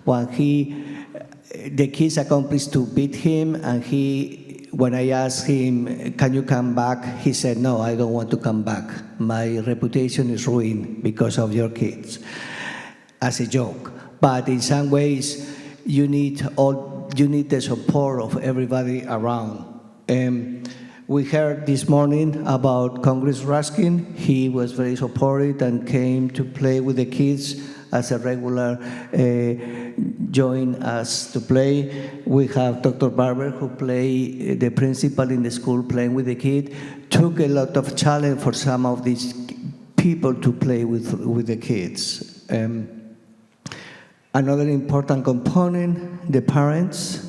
When the kids accomplished to beat him, and when I asked him, "Can you come back?" he said, "No, I don't want to come back. My reputation is ruined because of your kids," as a joke. But in some ways, you need the support of everybody around. We heard this morning about Congress Ruskin. He was very supportive and came to play with the kids as a regular, join us to play. We have Dr. Barber, who play the principal in the school playing with the kid. Took a lot of challenge for some of these people to play with the kids. Another important component, the parents.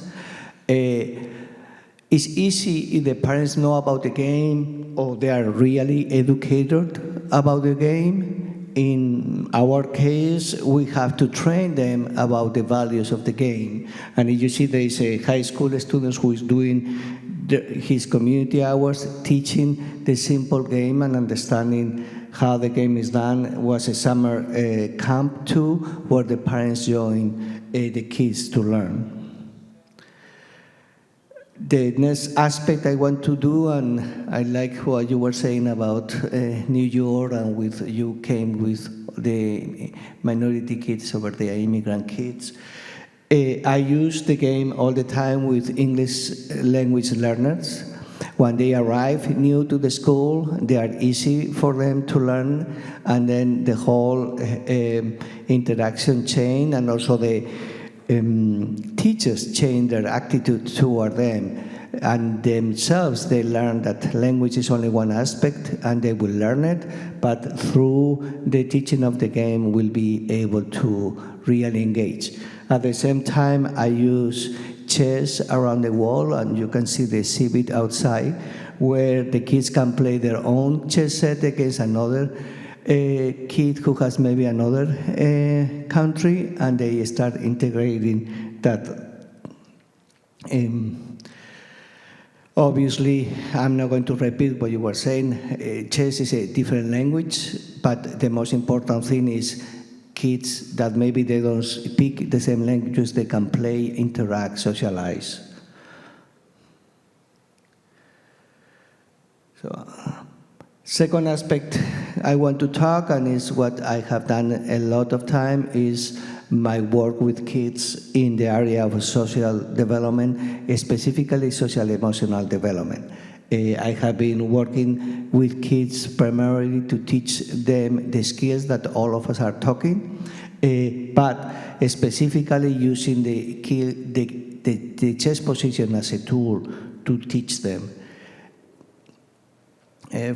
It's easy if the parents know about the game or they are really educated about the game. In our case, we have to train them about the values of the game. And you see there is a high school student who is doing his community hours, teaching the simple game and understanding how the game is done. It was a summer camp too, where the parents join the kids to learn. The next aspect I want to do, and I like what you were saying about New York, and you came with the minority kids over there, immigrant kids. I use the game all the time with English language learners. When they arrive new to the school, they are easy for them to learn, and then the whole interaction chain, and also the teachers change their attitude toward them. And themselves, they learn that language is only one aspect, and they will learn it, but through the teaching of the game, will be able to really engage. At the same time, I use chess around the wall, and you can see the exhibit outside, where the kids can play their own chess set against another kid who has maybe another country, and they start integrating that. Obviously, I'm not going to repeat what you were saying. Chess is a different language, but the most important thing is kids that maybe they don't speak the same languages, they can play, interact, socialize. So, second aspect I want to talk, and is what I have done a lot of time, is my work with kids in the area of social development, specifically social emotional development. I have been working with kids primarily to teach them the skills that all of us are talking, but specifically using the chess position as a tool to teach them.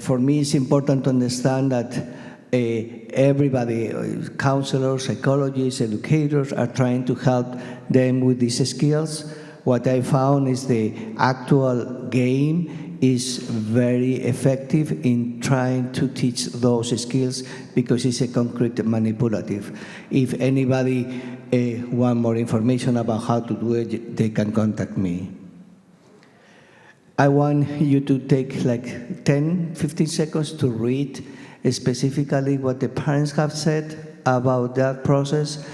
For me, it's important to understand that everybody, counselors, psychologists, educators, are trying to help them with these skills. What I found is the actual game is very effective in trying to teach those skills, because it's a concrete manipulative. If anybody want more information about how to do it, they can contact me. I want you to take like 10, 15 seconds to read specifically what the parents have said about that process.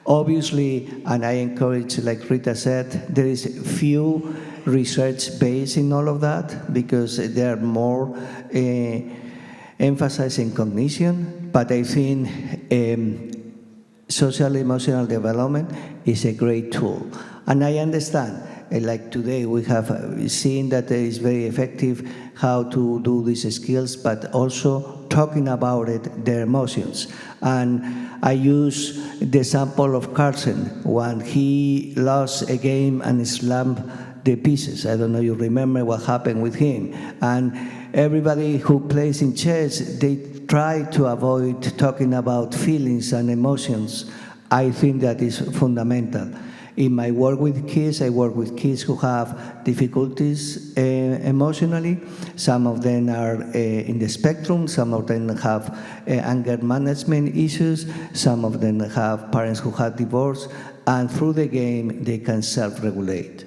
Obviously, and I encourage, like Rita said, there is few research based in all of that, because they are more emphasizing cognition, but I think social emotional development is a great tool. And I understand, like today we have seen that it is very effective how to do these skills, but also talking about it, their emotions. And I use the example of Carlsen when he lost a game and slammed the pieces. I don't know if you remember what happened with him. And everybody who plays in chess, they try to avoid talking about feelings and emotions. I think that is fundamental. In my work with kids, I work with kids who have difficulties emotionally. Some of them are in the spectrum. Some of them have anger management issues. Some of them have parents who have divorced. And through the game, they can self-regulate.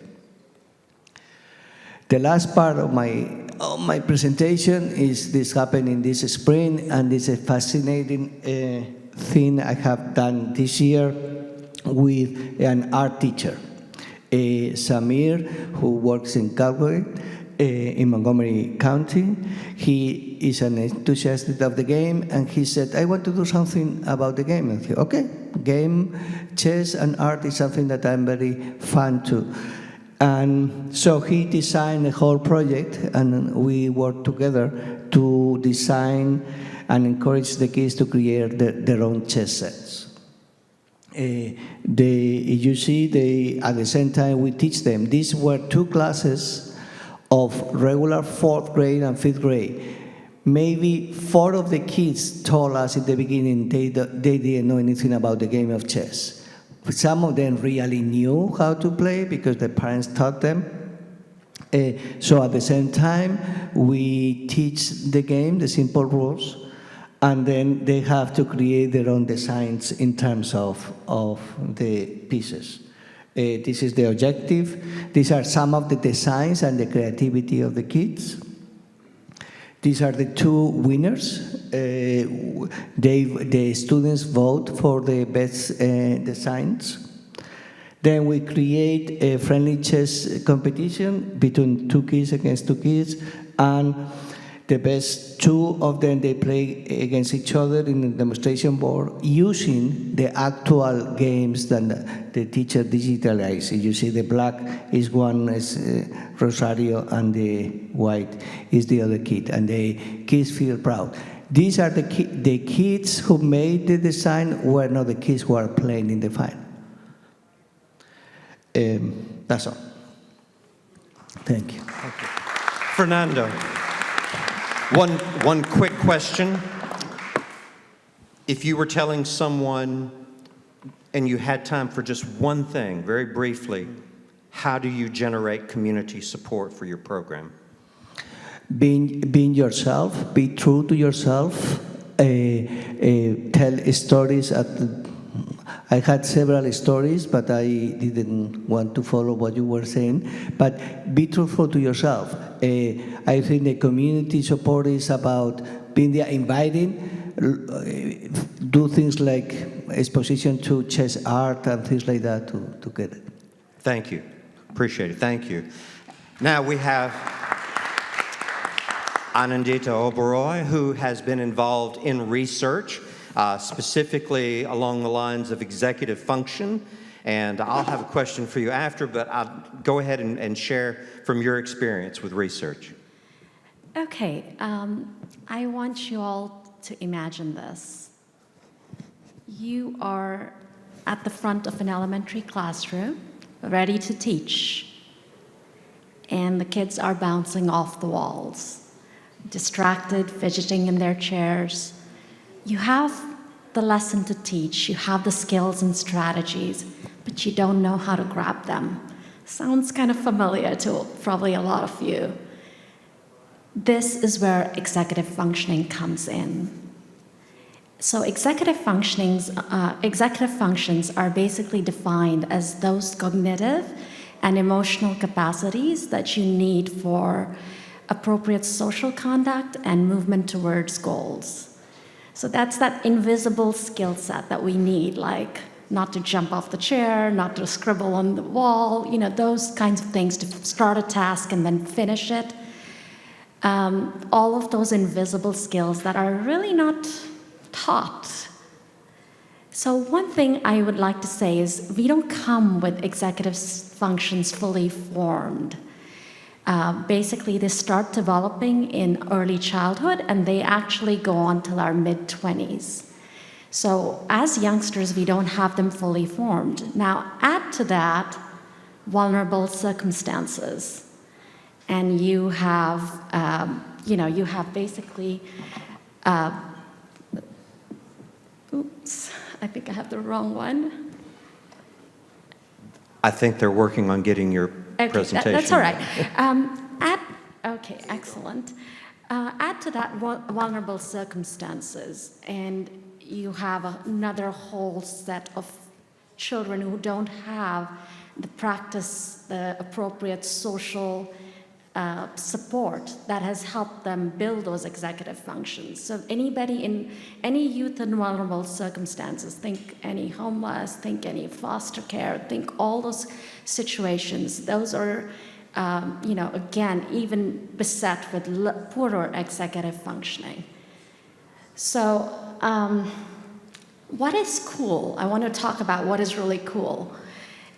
The last part of my presentation is this happening this spring, and it's a fascinating thing I have done this year with an art teacher, Samir, who works in Calgary, in Montgomery County. He is an enthusiast of the game, and he said, I want to do something about the game. And I said, okay, game, chess, and art is something that I'm very fun to. And so he designed a whole project, and we worked together to design and encourage the kids to create their own chess sets. You see, at the same time we teach them. These were 2 classes of regular 4th grade and 5th grade. Maybe 4 of the kids told us at the beginning they didn't know anything about the game of chess. Some of them really knew how to play because the parents taught them. So at the same time, we teach the game, the simple rules, and then they have to create their own designs in terms of the pieces. This is the objective. These are some of the designs and the creativity of the kids. These are the 2 winners. The students vote for the best designs. Then we create a friendly chess competition between 2 kids against 2 kids, and the best 2 of them, they play against each other in the demonstration board using the actual games that the teacher digitalized. You see the black is one is Rosario, and the white is the other kid, and the kids feel proud. These are the kids who made the design were not the kids who are playing in the final. That's all. Thank you. Fernando, one quick question. If you were telling someone and you had time for just one thing, very briefly, how do you generate community support for your program? Being yourself, be true to yourself, tell stories. I had several stories, but I didn't want to follow what you were saying. But be truthful to yourself. I think the community support is about being there, inviting, do things like exposition to chess art and things like that to get it. Thank you. Appreciate it. Thank you. Now we have Anandita Oberoi, who has been involved in research, specifically along the lines of executive function. And I'll have a question for you after, but I'll go ahead and share from your experience with research. Okay, I want you all to imagine this. You are at the front of an elementary classroom, ready to teach, and the kids are bouncing off the walls, distracted, fidgeting in their chairs. You have the lesson to teach, you have the skills and strategies, but you don't know how to grab them. Sounds kind of familiar to probably a lot of you. This is where executive functioning comes in. So executive functions are basically defined as those cognitive and emotional capacities that you need for appropriate social conduct and movement towards goals. So that's that invisible skill set that we need, like not to jump off the chair, not to scribble on the wall, those kinds of things, to start a task and then finish it. All of those invisible skills that are really not taught. So one thing I would like to say is we don't come with executive functions fully formed. Basically, they start developing in early childhood and they actually go on till our mid-20s. So as youngsters, we don't have them fully formed. Now, add to that vulnerable circumstances. And you have, basically, oops, I think I have the wrong one. I think they're working on getting your presentation. That's all right. Okay, excellent. Add to that vulnerable circumstances, and you have another whole set of children who don't have the appropriate social support that has helped them build those executive functions. So anybody in any youth in vulnerable circumstances, think any homeless, think any foster care, think all those situations, those are, again, even beset with poorer executive functioning. So what is cool, I want to talk about what is really cool,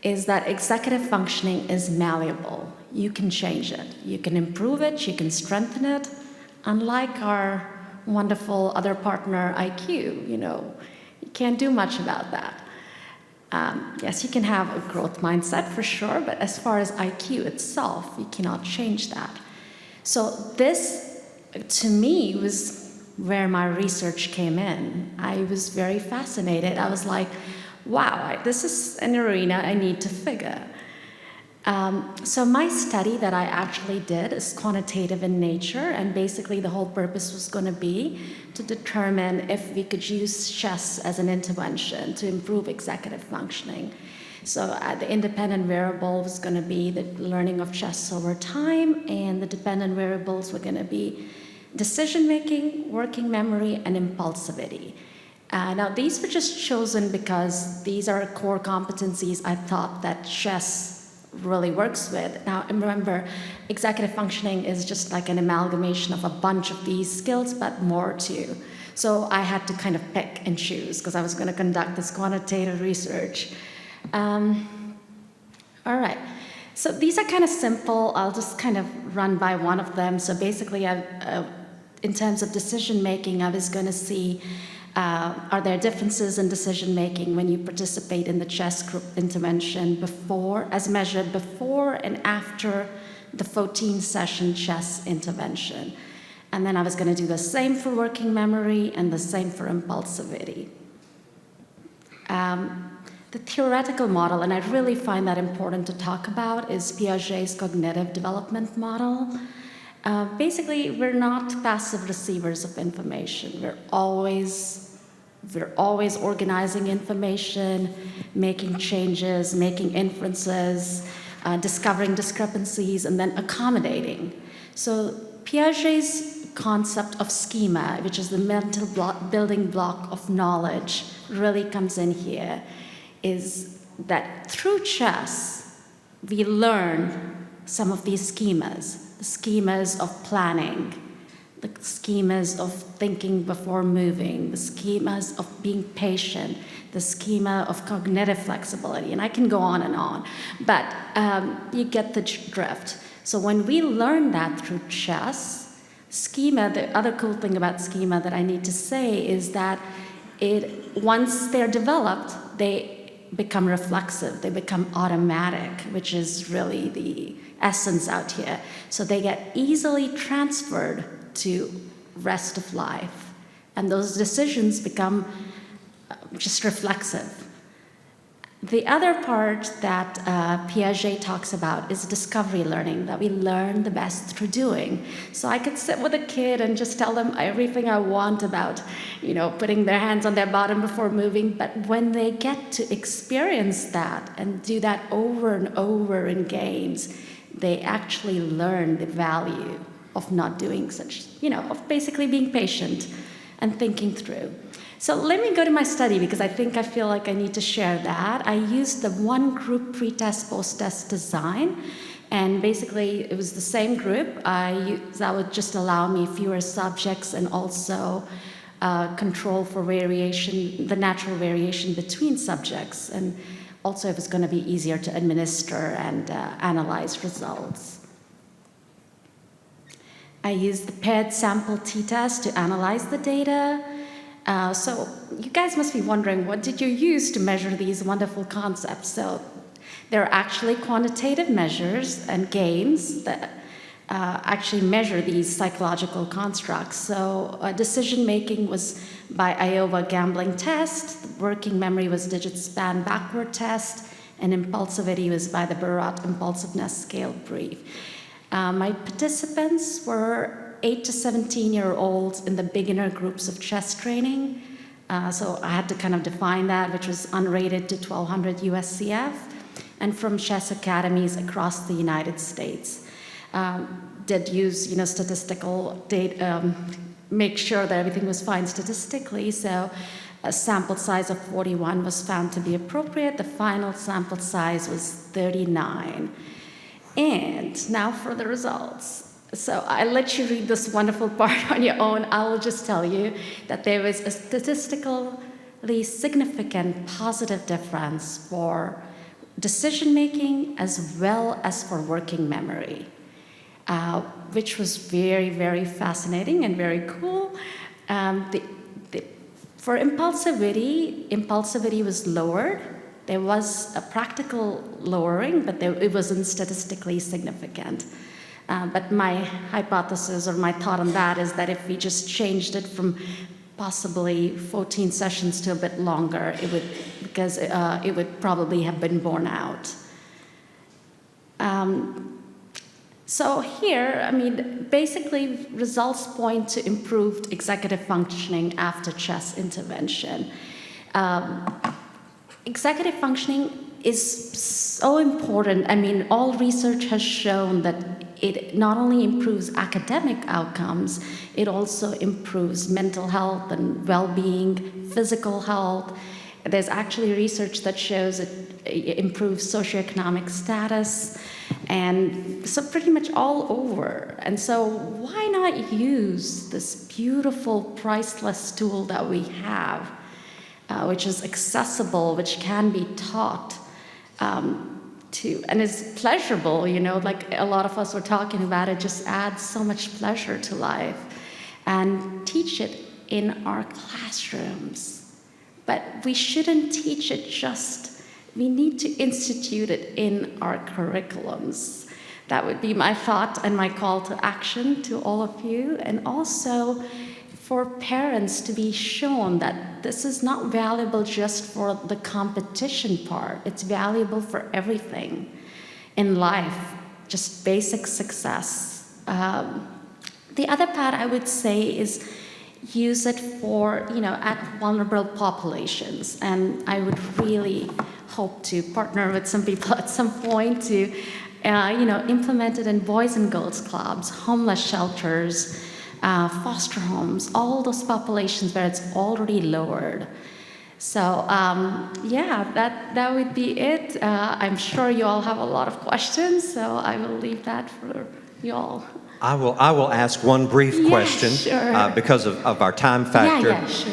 is that executive functioning is malleable. You can change it. You can improve it. You can strengthen it. Unlike our wonderful other partner, IQ, you can't do much about that. Yes, you can have a growth mindset for sure, but as far as IQ itself, you cannot change that. So this, to me, was where my research came in. I was very fascinated. I was like, wow, this is an arena I need to figure. So my study that I actually did is quantitative in nature, and basically the whole purpose was going to be to determine if we could use chess as an intervention to improve executive functioning. So the independent variable was going to be the learning of chess over time, and the dependent variables were going to be decision-making, working memory, and impulsivity. Now, these were just chosen because these are core competencies I thought that chess really works with. Now, remember, executive functioning is just like an amalgamation of a bunch of these skills, but more too. So I had to kind of pick and choose because I was going to conduct this quantitative research. All right. So these are kind of simple. I'll just kind of run by one of them. So basically, in terms of decision making, I was going to see are there differences in decision making when you participate in the chess group intervention before, as measured before and after the 14-session chess intervention. And then I was going to do the same for working memory and the same for impulsivity. The theoretical model, and I really find that important to talk about, is Piaget's cognitive development model. Basically, we're not passive receivers of information. We're always organizing information, making changes, making inferences, discovering discrepancies, and then accommodating. So Piaget's concept of schema, which is the mental building block of knowledge, really comes in here, is that through chess, we learn some of these schemas, the schemas of planning, the schemas of thinking before moving, the schemas of being patient, the schema of cognitive flexibility, and I can go on, but you get the drift. So when we learn that through chess, schema, the other cool thing about schema that I need to say is that once they're developed, they become reflexive, they become automatic, which is really the essence out here. So they get easily transferred to rest of life. And those decisions become just reflexive. The other part that Piaget talks about is discovery learning, that we learn the best through doing. So I could sit with a kid and just tell them everything I want about, putting their hands on their bottom before moving, but when they get to experience that and do that over and over in games, they actually learn the value of not doing such, of basically being patient and thinking through. So let me go to my study because I feel like I need to share that. I used the one group pre-test, post-test design, and basically it was the same group. That would just allow me fewer subjects and also control for variation, the natural variation between subjects, and also it was going to be easier to administer and analyze results. I used the paired sample t-test to analyze the data. So you guys must be wondering, what did you use to measure these wonderful concepts? So there are actually quantitative measures and games that actually measure these psychological constructs. So decision-making was by Iowa gambling test, working memory was digit span backward test, and impulsivity was by the Barrett impulsiveness scale brief. My participants were 8 to 17-year-olds in the beginner groups of chess training. So I had to kind of define that, which was unrated to 1200 USCF, and from chess academies across the United States. Did use, statistical data, make sure that everything was fine statistically. So a sample size of 41 was found to be appropriate. The final sample size was 39. And now for the results. So I'll let you read this wonderful part on your own. I will just tell you that there was a statistically significant positive difference for decision-making as well as for working memory, which was very, very fascinating and very cool. For impulsivity was lowered. There was a practical lowering, but it wasn't statistically significant. But my hypothesis or my thought on that is that if we just changed it from possibly 14 sessions to a bit longer, it would probably have been borne out. So here, basically results point to improved executive functioning after chess intervention. Executive functioning is so important. All research has shown that it not only improves academic outcomes, it also improves mental health and well-being, physical health. There's actually research that shows it improves socioeconomic status, and so pretty much all over. And so why not use this beautiful, priceless tool that we have, which is accessible, which can be taught, and it's pleasurable, you know, like a lot of us were talking about, it just adds so much pleasure to life. And teach it in our classrooms. But we shouldn't teach it we need to institute it in our curriculums. That would be my thought and my call to action to all of you. And also for parents to be shown that this is not valuable just for the competition part. It's valuable for everything in life, just basic success. The other part I would say is use it for, at vulnerable populations. And I would really hope to partner with some people at some point to, implement it in boys and girls clubs, homeless shelters, foster homes, all those populations where it's already lowered. So that would be it. I'm sure you all have a lot of questions, so I will leave that for you all. I will ask one brief question sure. Because of our time factor. Yeah, sure.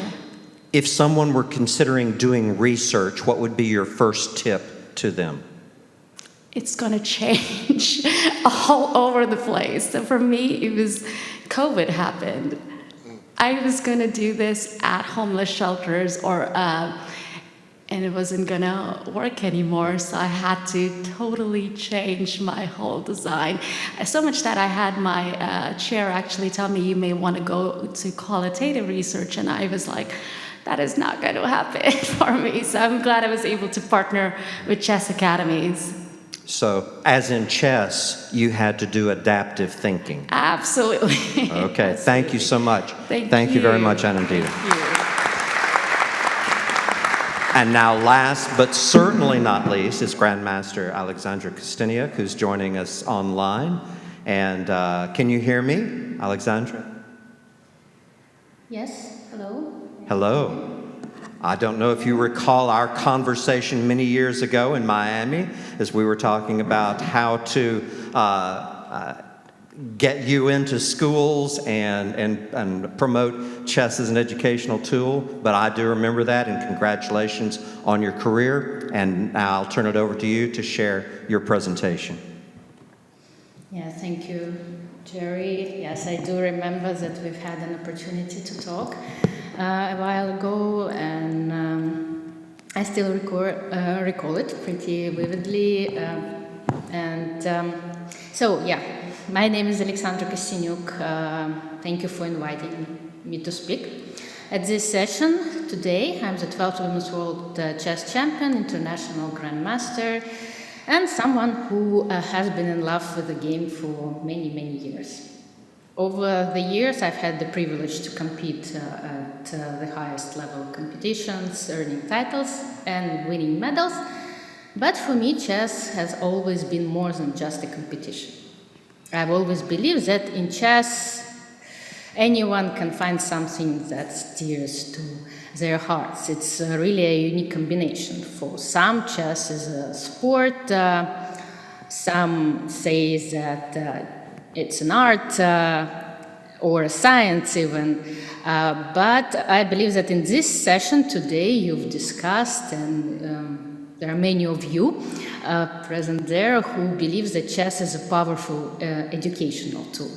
If someone were considering doing research, what would be your first tip to them? It's going to change all over the place. So for me, it was COVID happened. I was going to do this at homeless shelters and it wasn't going to work anymore. So I had to totally change my whole design. So much that I had my chair actually tell me, you may want to go to qualitative research. And I was like, that is not going to happen for me. So I'm glad I was able to partner with chess academies. So, as in chess, you had to do adaptive thinking. Absolutely. Okay, Absolutely. Thank you so much. Thank you very much, Anandita. Thank you. And now, last but certainly not least, is Grandmaster Alexandra Kosteniuk, who's joining us online. And can you hear me, Alexandra? Yes, hello. Hello. I don't know if you recall our conversation many years ago in Miami as we were talking about how to get you into schools and promote chess as an educational tool. But I do remember that, and congratulations on your career. And now I'll turn it over to you to share your presentation. Yeah, thank you, Jerry. Yes, I do remember that we've had an opportunity to talk a while ago, and I still recall it pretty vividly. My name is Alexandra Kosteniuk. Thank you for inviting me to speak. At this session today, I'm the 12th Women's World Chess Champion, International Grandmaster, and someone who has been in love with the game for many, many years. Over the years, I've had the privilege to compete at the highest level competitions, earning titles and winning medals. But for me, chess has always been more than just a competition. I've always believed that in chess, anyone can find something that steers to their hearts. It's really a unique combination. For some, chess is a sport. Some say that it's an art or a science even. But I believe that in this session today you've discussed, and there are many of you present there who believe that chess is a powerful educational tool.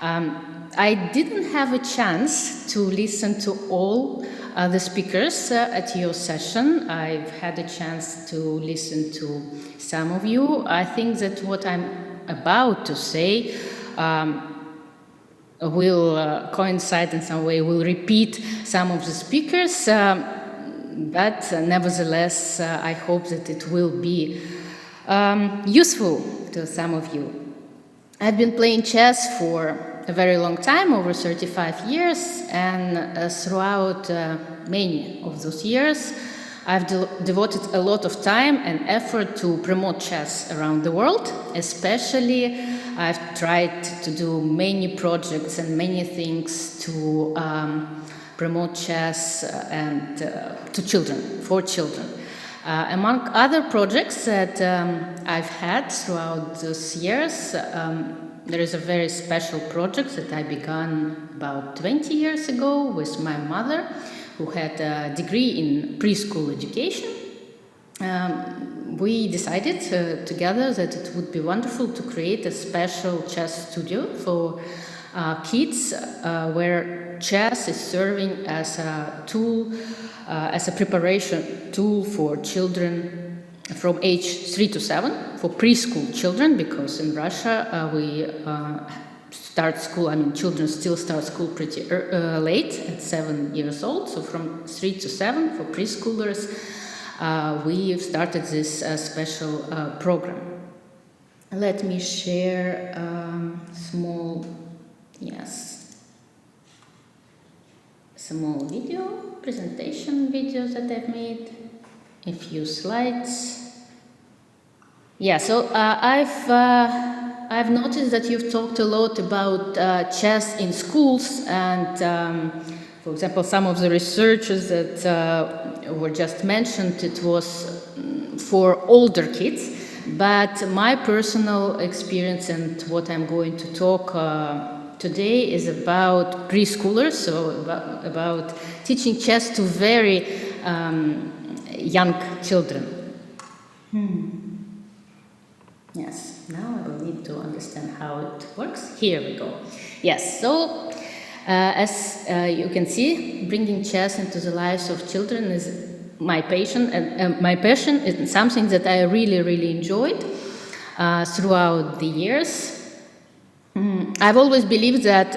I didn't have a chance to listen to all the speakers at your session. I've had a chance to listen to some of you. I think that what I'm about to say will coincide in some way, will repeat some of the speakers, but nevertheless, I hope that it will be useful to some of you. I've been playing chess for a very long time, over 35 years, and throughout many of those years, I've devoted a lot of time and effort to promote chess around the world. Especially, I've tried to do many projects and many things to promote chess and to children, for children. Among other projects that I've had throughout those years, there is a very special project that I began about 20 years ago with my mother, who had a degree in preschool education. we decided together that it would be wonderful to create a special chess studio for kids where chess is serving as a tool, as a preparation tool for children from age 3 to 7, for preschool children, because in Russia we start school, children still start school pretty late, at 7 years old, so from 3 to 7 for preschoolers, we started this special program. Let me share small video, presentation videos that I've made, a few slides. Yeah, so I've noticed that you've talked a lot about chess in schools, and for example, some of the researchers that were just mentioned, it was for older kids, but my personal experience and what I'm going to talk today is about preschoolers, so about teaching chess to very young children. Yes, now I will need to understand how it works. Here we go. Yes, so as you can see, bringing chess into the lives of children is my passion, and my passion is something that I really enjoyed throughout the years. I've always believed that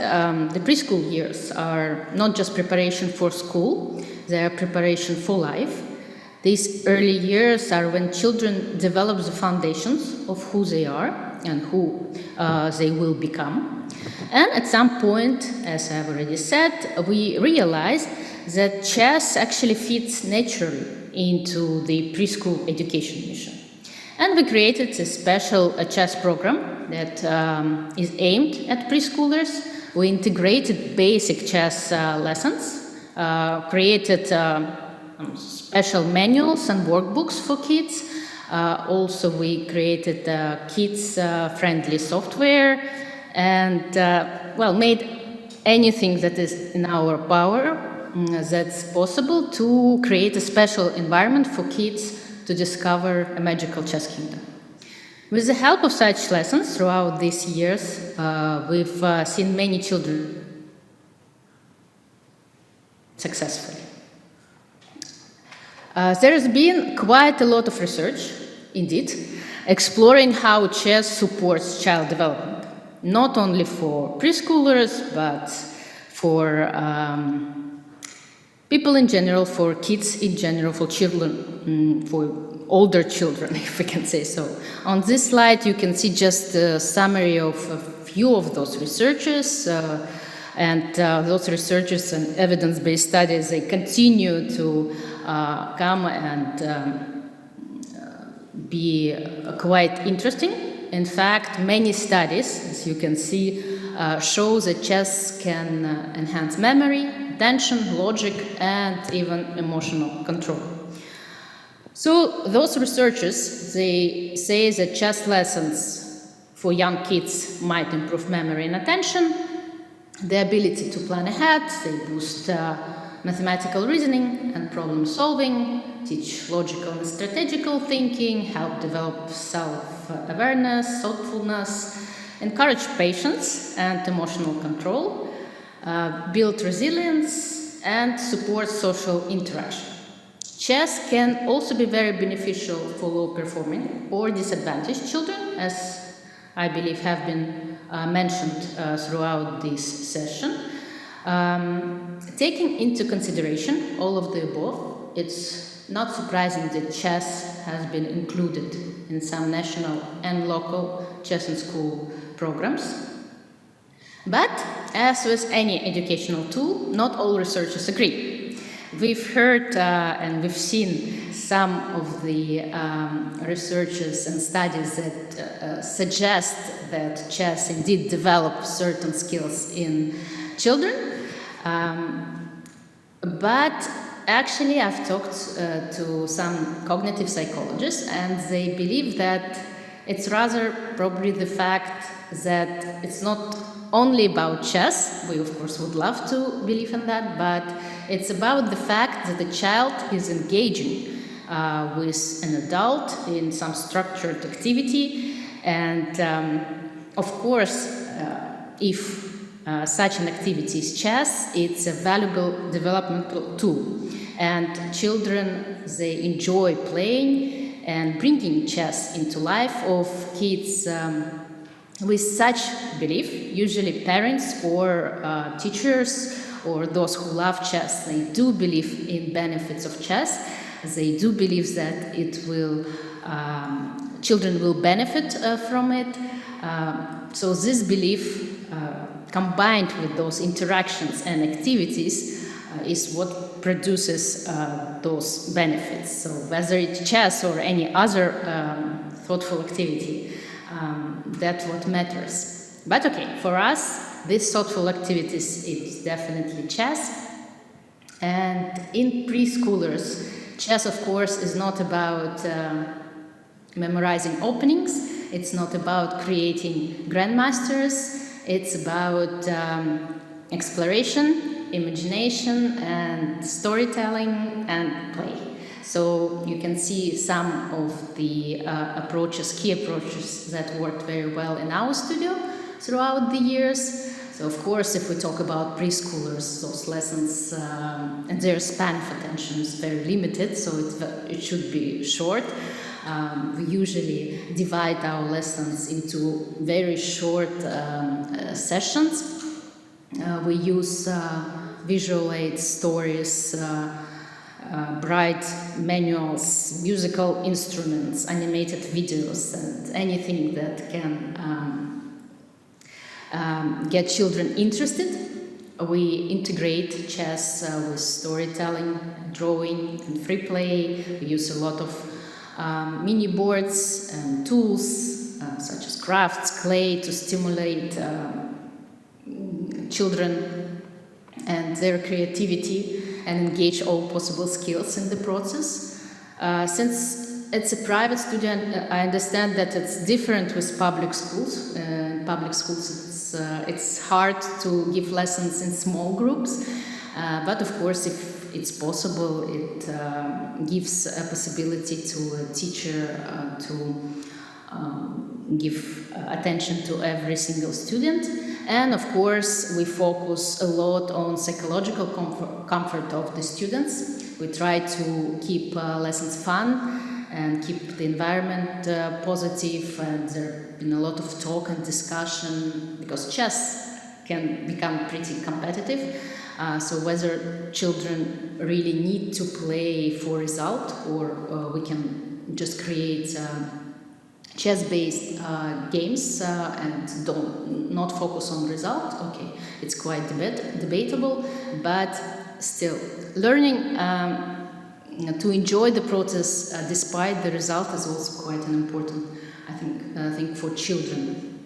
the preschool years are not just preparation for school, they are preparation for life. These early years are when children develop the foundations of who they are and who they will become. And at some point, as I've already said, we realize that chess actually fits naturally into the preschool education mission. And we created a special chess program that is aimed at preschoolers. We integrated basic chess lessons, created special manuals and workbooks for kids. Also, we created kids-friendly software and, made anything that is in our power that's possible to create a special environment for kids to discover a magical chess kingdom. With the help of such lessons throughout these years, we've seen many children successfully. There has been quite a lot of research, indeed, exploring how chess supports child development, not only for preschoolers, but for people in general, for kids in general, for children, for older children, if we can say so. On this slide, you can see just a summary of a few of those researchers, and those researchers and evidence-based studies, they continue to come and be quite interesting. In fact, many studies, as you can see, show that chess can enhance memory, attention, logic, and even emotional control. So those researchers, they say that chess lessons for young kids might improve memory and attention, the ability to plan ahead, they boost mathematical reasoning and problem solving, teach logical and strategical thinking, help develop self-awareness, thoughtfulness, encourage patience and emotional control, build resilience, and support social interaction. Chess can also be very beneficial for low-performing or disadvantaged children, as I believe have been mentioned throughout this session. Taking into consideration all of the above, it's not surprising that chess has been included in some national and local chess in school programs. But, as with any educational tool, not all researchers agree. We've heard and we've seen some of the researches and studies that suggest that chess indeed develops certain skills in children. But actually, I've talked to some cognitive psychologists, and they believe that it's rather probably the fact that it's not only about chess. We, of course, would love to believe in that, but it's about the fact that the child is engaging with an adult in some structured activity. And of course, if such an activity is chess, it's a valuable developmental tool. And children, they enjoy playing and bringing chess into life of kids with such belief. Usually parents or teachers or those who love chess, they do believe in benefits of chess. They do believe that it will, children will benefit from it. So this belief combined with those interactions and activities is what produces those benefits. So whether it's chess or any other thoughtful activity, that's what matters. But okay, for us, these thoughtful activities, it's definitely chess. And in preschoolers, chess, of course, is not about memorizing openings. It's not about creating grandmasters. It's about exploration, imagination, and storytelling and play. So you can see some of the key approaches that worked very well in our studio throughout the years. So of course, if we talk about preschoolers, those lessons and their span of attention is very limited, so it should be short. We usually divide our lessons into very short sessions. We use visual aids, stories, bright manuals, musical instruments, animated videos, and anything that can get children interested. We integrate chess with storytelling, drawing, and free play. We use a lot of mini boards and tools such as crafts, clay, to stimulate children and their creativity and engage all possible skills in the process. Since it's a private studio, I understand that it's different with public schools. In public schools, it's hard to give lessons in small groups, but of course, if it's possible, it gives a possibility to a teacher to give attention to every single student. And of course, we focus a lot on psychological comfort of the students. We try to keep lessons fun and keep the environment positive, and there's been a lot of talk and discussion because chess can become pretty competitive. So whether children really need to play for result, or we can just create chess-based games and not focus on result. Okay, it's quite debatable, but still, learning to enjoy the process despite the result is also quite an important, I think for children.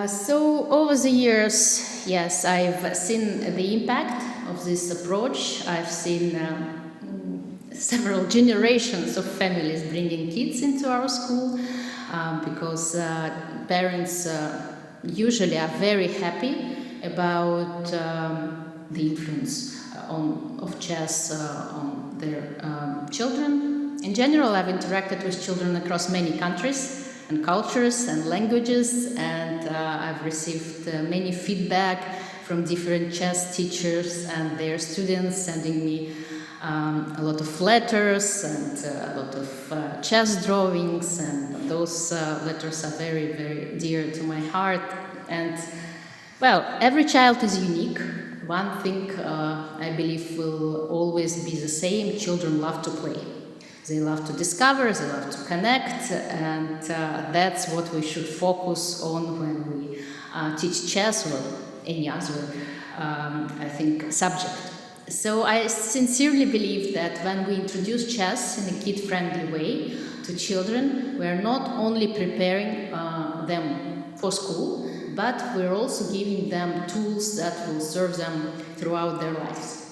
So over the years, yes, I've seen the impact of this approach. I've seen several generations of families bringing kids into our school because parents usually are very happy about the influence of chess on their children. In general, I've interacted with children across many countries and cultures and languages, and I've received many feedback from different chess teachers and their students, sending me a lot of letters and a lot of chess drawings, and those letters are very, very dear to my heart. And well, every child is unique. One thing I believe will always be the same: children love to play. They love to discover, they love to connect, and that's what we should focus on when we teach chess or any other, I think, subject. So I sincerely believe that when we introduce chess in a kid-friendly way to children, we're not only preparing them for school, but we're also giving them tools that will serve them throughout their lives.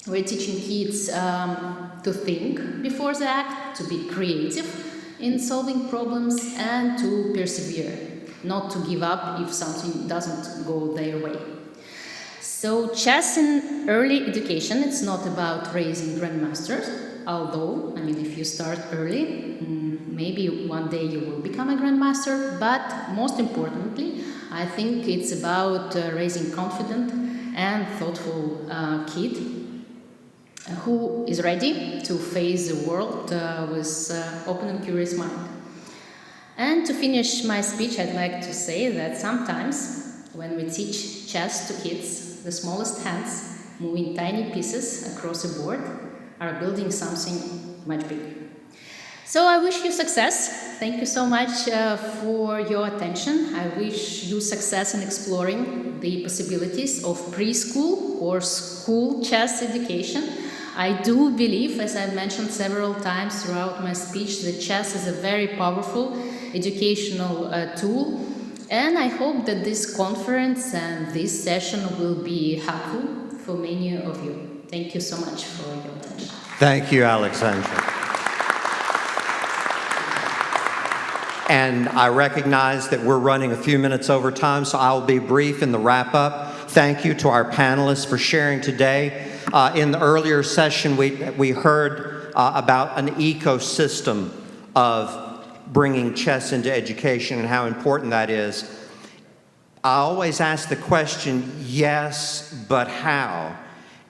We're teaching kids to think before they act, to be creative in solving problems, and to persevere, not to give up if something doesn't go their way. So chess in early education, it's not about raising grandmasters. although, I mean, if you start early, maybe one day you will become a grandmaster, but most importantly, I think it's about raising confident and thoughtful kid who is ready to face the world with open and curious mind. And to finish my speech, I'd like to say that sometimes when we teach chess to kids, the smallest hands moving tiny pieces across a board are building something much bigger. So I wish you success. Thank you so much for your attention. I wish you success in exploring the possibilities of preschool or school chess education. I do believe, as I've mentioned several times throughout my speech, that chess is a very powerful educational tool. And I hope that this conference and this session will be helpful for many of you. Thank you so much for your attention. Thank you, Alexandra. And I recognize that we're running a few minutes over time, so I'll be brief in the wrap-up. Thank you to our panelists for sharing today. In the earlier session, we heard about an ecosystem of bringing chess into education and how important that is. I always ask the question, yes, but how?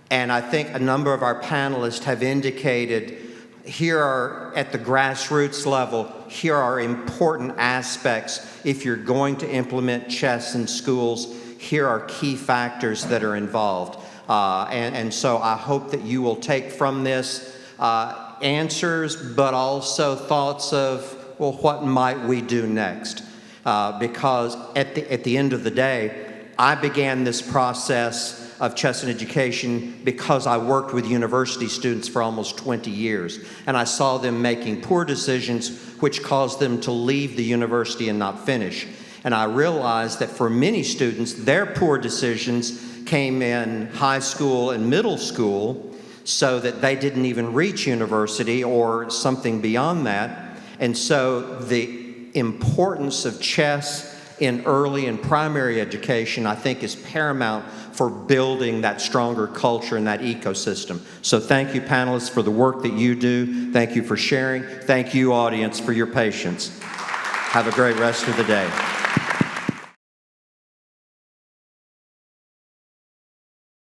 And I think a number of our panelists have indicated here are, at the grassroots level, here are important aspects. If you're going to implement chess in schools, here are key factors that are involved. And so I hope that you will take from this answers, but also thoughts of, well, what might we do next? Because at the end of the day, I began this process of chess and education because I worked with university students for almost 20 years. And I saw them making poor decisions which caused them to leave the university and not finish. And I realized that for many students, their poor decisions came in high school and middle school so that they didn't even reach university or something beyond that. And so the importance of chess in early and primary education, I think, is paramount for building that stronger culture and that ecosystem. So thank you, panelists, for the work that you do. Thank you for sharing. Thank you, audience, for your patience. Have a great rest of the day.